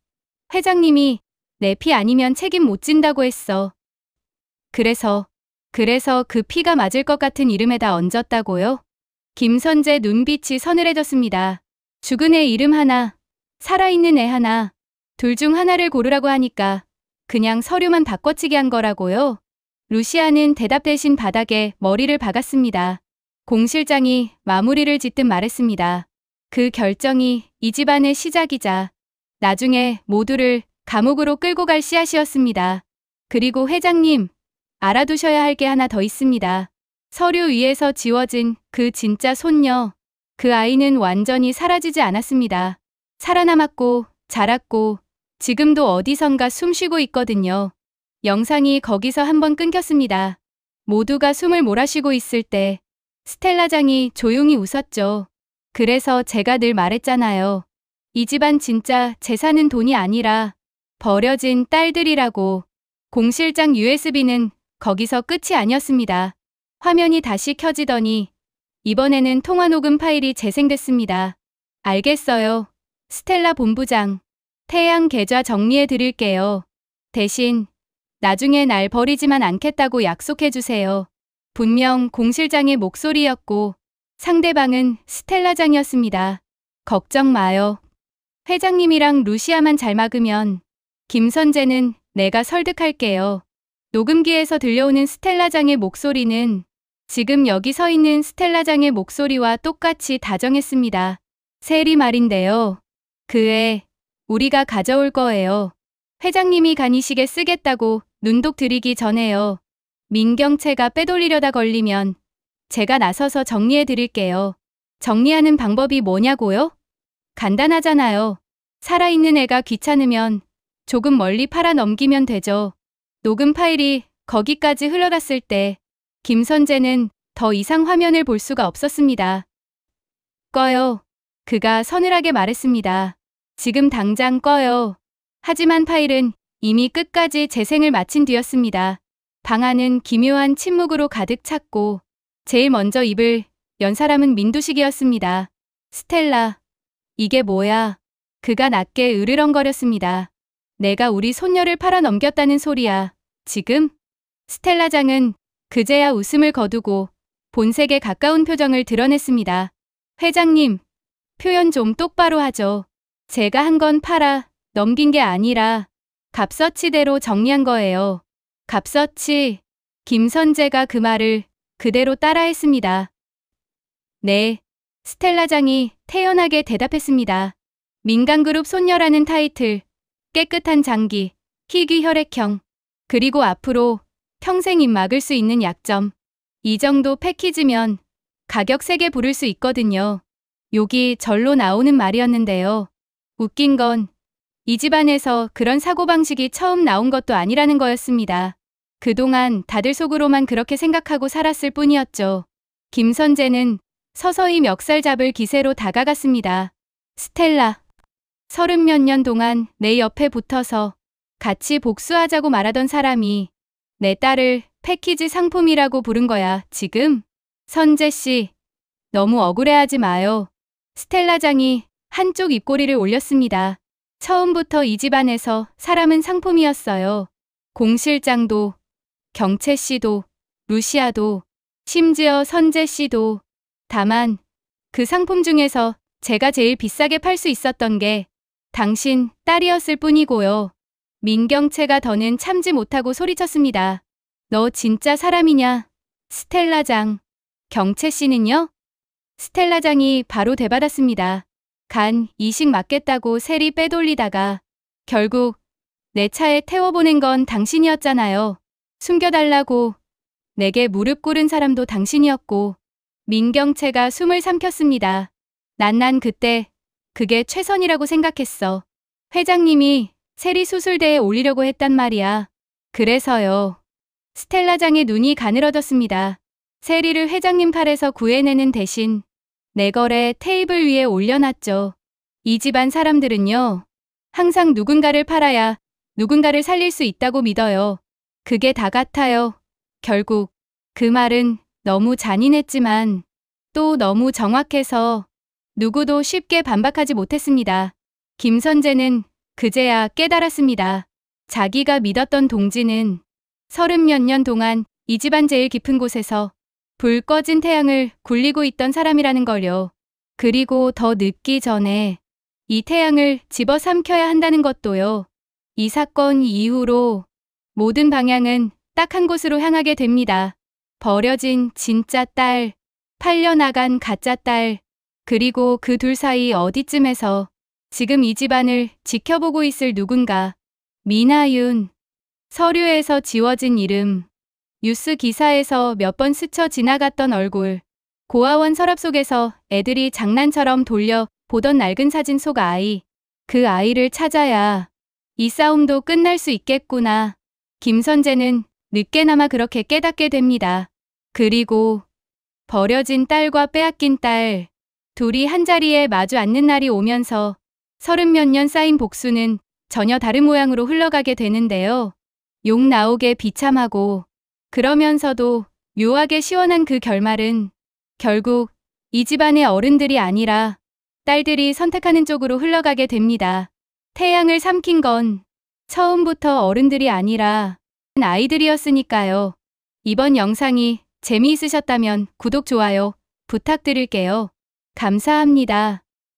회장님이 내 피 아니면 책임 못 진다고 했어. 그래서 그 피가 맞을 것 같은 이름에다 얹었다고요? 김선재 눈빛이 서늘해졌습니다. 죽은 애 이름 하나, 살아있는 애 하나, 둘 중 하나를 고르라고 하니까 그냥 서류만 바꿔치기 한 거라고요? 루시아는 대답 대신 바닥에 머리를 박았습니다. 공 실장이 마무리를 짓듯 말했습니다. 그 결정이 이 집안의 시작이자 나중에 모두를 감옥으로 끌고 갈 씨앗이었습니다. 그리고 회장님, 알아두셔야 할 게 하나 더 있습니다. 서류 위에서 지워진 그 진짜 손녀, 그 아이는 완전히 사라지지 않았습니다. 살아남았고 자랐고 지금도 어디선가 숨쉬고 있거든요. 영상이 거기서 한번 끊겼습니다. 모두가 숨을 몰아쉬고 있을 때 스텔라장이 조용히 웃었죠. 그래서 제가 늘 말했잖아요. 이 집안 진짜 재산은 돈이 아니라 버려진 딸들이라고. 공 실장 USB는 거기서 끝이 아니었습니다. 화면이 다시 켜지더니 이번에는 통화 녹음 파일이 재생됐습니다. 알겠어요. 스텔라 본부장. 태양 계좌 정리해 드릴게요. 대신 나중에 날 버리지만 않겠다고 약속해 주세요. 분명 공 실장의 목소리였고 상대방은 스텔라장이었습니다. 걱정 마요. 회장님이랑 루시아만 잘 막으면 김선재는 내가 설득할게요. 녹음기에서 들려오는 스텔라장의 목소리는 지금 여기 서 있는 스텔라장의 목소리와 똑같이 다정했습니다. 세리 말인데요. 그 애 우리가 가져올 거예요. 회장님이 간이시게 쓰겠다고 눈독 들이기 전에요. 민경채가 빼돌리려다 걸리면 제가 나서서 정리해 드릴게요. 정리하는 방법이 뭐냐고요? 간단하잖아요. 살아있는 애가 귀찮으면 조금 멀리 팔아 넘기면 되죠. 녹음 파일이 거기까지 흘러갔을 때 김선재는 더 이상 화면을 볼 수가 없었습니다. 꺼요. 그가 서늘하게 말했습니다. 지금 당장 꺼요. 하지만 파일은 이미 끝까지 재생을 마친 뒤였습니다. 방 안은 기묘한 침묵으로 가득 찼고 제일 먼저 입을 연 사람은 민두식이었습니다. 스텔라, 이게 뭐야? 그가 낮게 으르렁거렸습니다. 내가 우리 손녀를 팔아 넘겼다는 소리야. 지금? 스텔라장은 그제야 웃음을 거두고 본색에 가까운 표정을 드러냈습니다. 회장님, 표현 좀 똑바로 하죠. 제가 한 건 팔아 넘긴 게 아니라 갑서치대로 정리한 거예요. 갑서치. 김선재가 그 말을 그대로 따라했습니다. 네. 스텔라장이 태연하게 대답했습니다. 민간그룹 손녀라는 타이틀, 깨끗한 장기, 희귀 혈액형, 그리고 앞으로 평생 입 막을 수 있는 약점. 이 정도 패키지면 가격 세게 부를 수 있거든요. 욕이 절로 나오는 말이었는데요. 웃긴 건 이 집안에서 그런 사고방식이 처음 나온 것도 아니라는 거였습니다. 그동안 다들 속으로만 그렇게 생각하고 살았을 뿐이었죠. 김선재는 서서히 멱살 잡을 기세로 다가갔습니다. 스텔라, 30몇 년 동안 내 옆에 붙어서 같이 복수하자고 말하던 사람이 내 딸을 패키지 상품이라고 부른 거야, 지금? 선재 씨, 너무 억울해하지 마요. 스텔라장이 한쪽 입꼬리를 올렸습니다. 처음부터 이 집안에서 사람은 상품이었어요. 공 실장도, 경채 씨도, 루시아도, 심지어 선재 씨도. 다만 그 상품 중에서 제가 제일 비싸게 팔 수 있었던 게 당신 딸이었을 뿐이고요. 민경채가 더는 참지 못하고 소리쳤습니다. 너 진짜 사람이냐? 스텔라장. 경채 씨는요? 스텔라장이 바로 대받았습니다. 간 이식 맞겠다고 세리 빼돌리다가 결국 내 차에 태워보낸 건 당신이었잖아요. 숨겨달라고 내게 무릎 꿇은 사람도 당신이었고. 민경채가 숨을 삼켰습니다. 난 그때 그게 최선이라고 생각했어. 회장님이 세리 수술대에 올리려고 했단 말이야. 그래서요. 스텔라장의 눈이 가늘어졌습니다. 세리를 회장님 팔에서 구해내는 대신 내 거래 테이블 위에 올려놨죠. 이 집안 사람들은요. 항상 누군가를 팔아야 누군가를 살릴 수 있다고 믿어요. 그게 다 같아요. 결국 그 말은 너무 잔인했지만 또 너무 정확해서 누구도 쉽게 반박하지 못했습니다. 김선재는 그제야 깨달았습니다. 자기가 믿었던 동지는 30몇 년 동안 이 집안 제일 깊은 곳에서 불 꺼진 태양을 굴리고 있던 사람이라는 걸요. 그리고 더 늦기 전에 이 태양을 집어삼켜야 한다는 것도요. 이 사건 이후로 모든 방향은 딱 한 곳으로 향하게 됩니다. 버려진 진짜 딸, 팔려나간 가짜 딸, 그리고 그 둘 사이 어디쯤에서 지금 이 집안을 지켜보고 있을 누군가. 미나윤. 서류에서 지워진 이름. 뉴스 기사에서 몇 번 스쳐 지나갔던 얼굴. 고아원 서랍 속에서 애들이 장난처럼 돌려 보던 낡은 사진 속 아이. 그 아이를 찾아야 이 싸움도 끝날 수 있겠구나. 김선재는 늦게나마 그렇게 깨닫게 됩니다. 그리고 버려진 딸과 빼앗긴 딸. 둘이 한자리에 마주 앉는 날이 오면서 30몇 년 쌓인 복수는 전혀 다른 모양으로 흘러가게 되는데요. 욕 나오게 비참하고 그러면서도 묘하게 시원한 그 결말은 결국 이 집안의 어른들이 아니라 딸들이 선택하는 쪽으로 흘러가게 됩니다. 태양을 삼킨 건 처음부터 어른들이 아니라 아이들이었으니까요. 이번 영상이 재미있으셨다면 구독, 좋아요 부탁드릴게요. 감사합니다.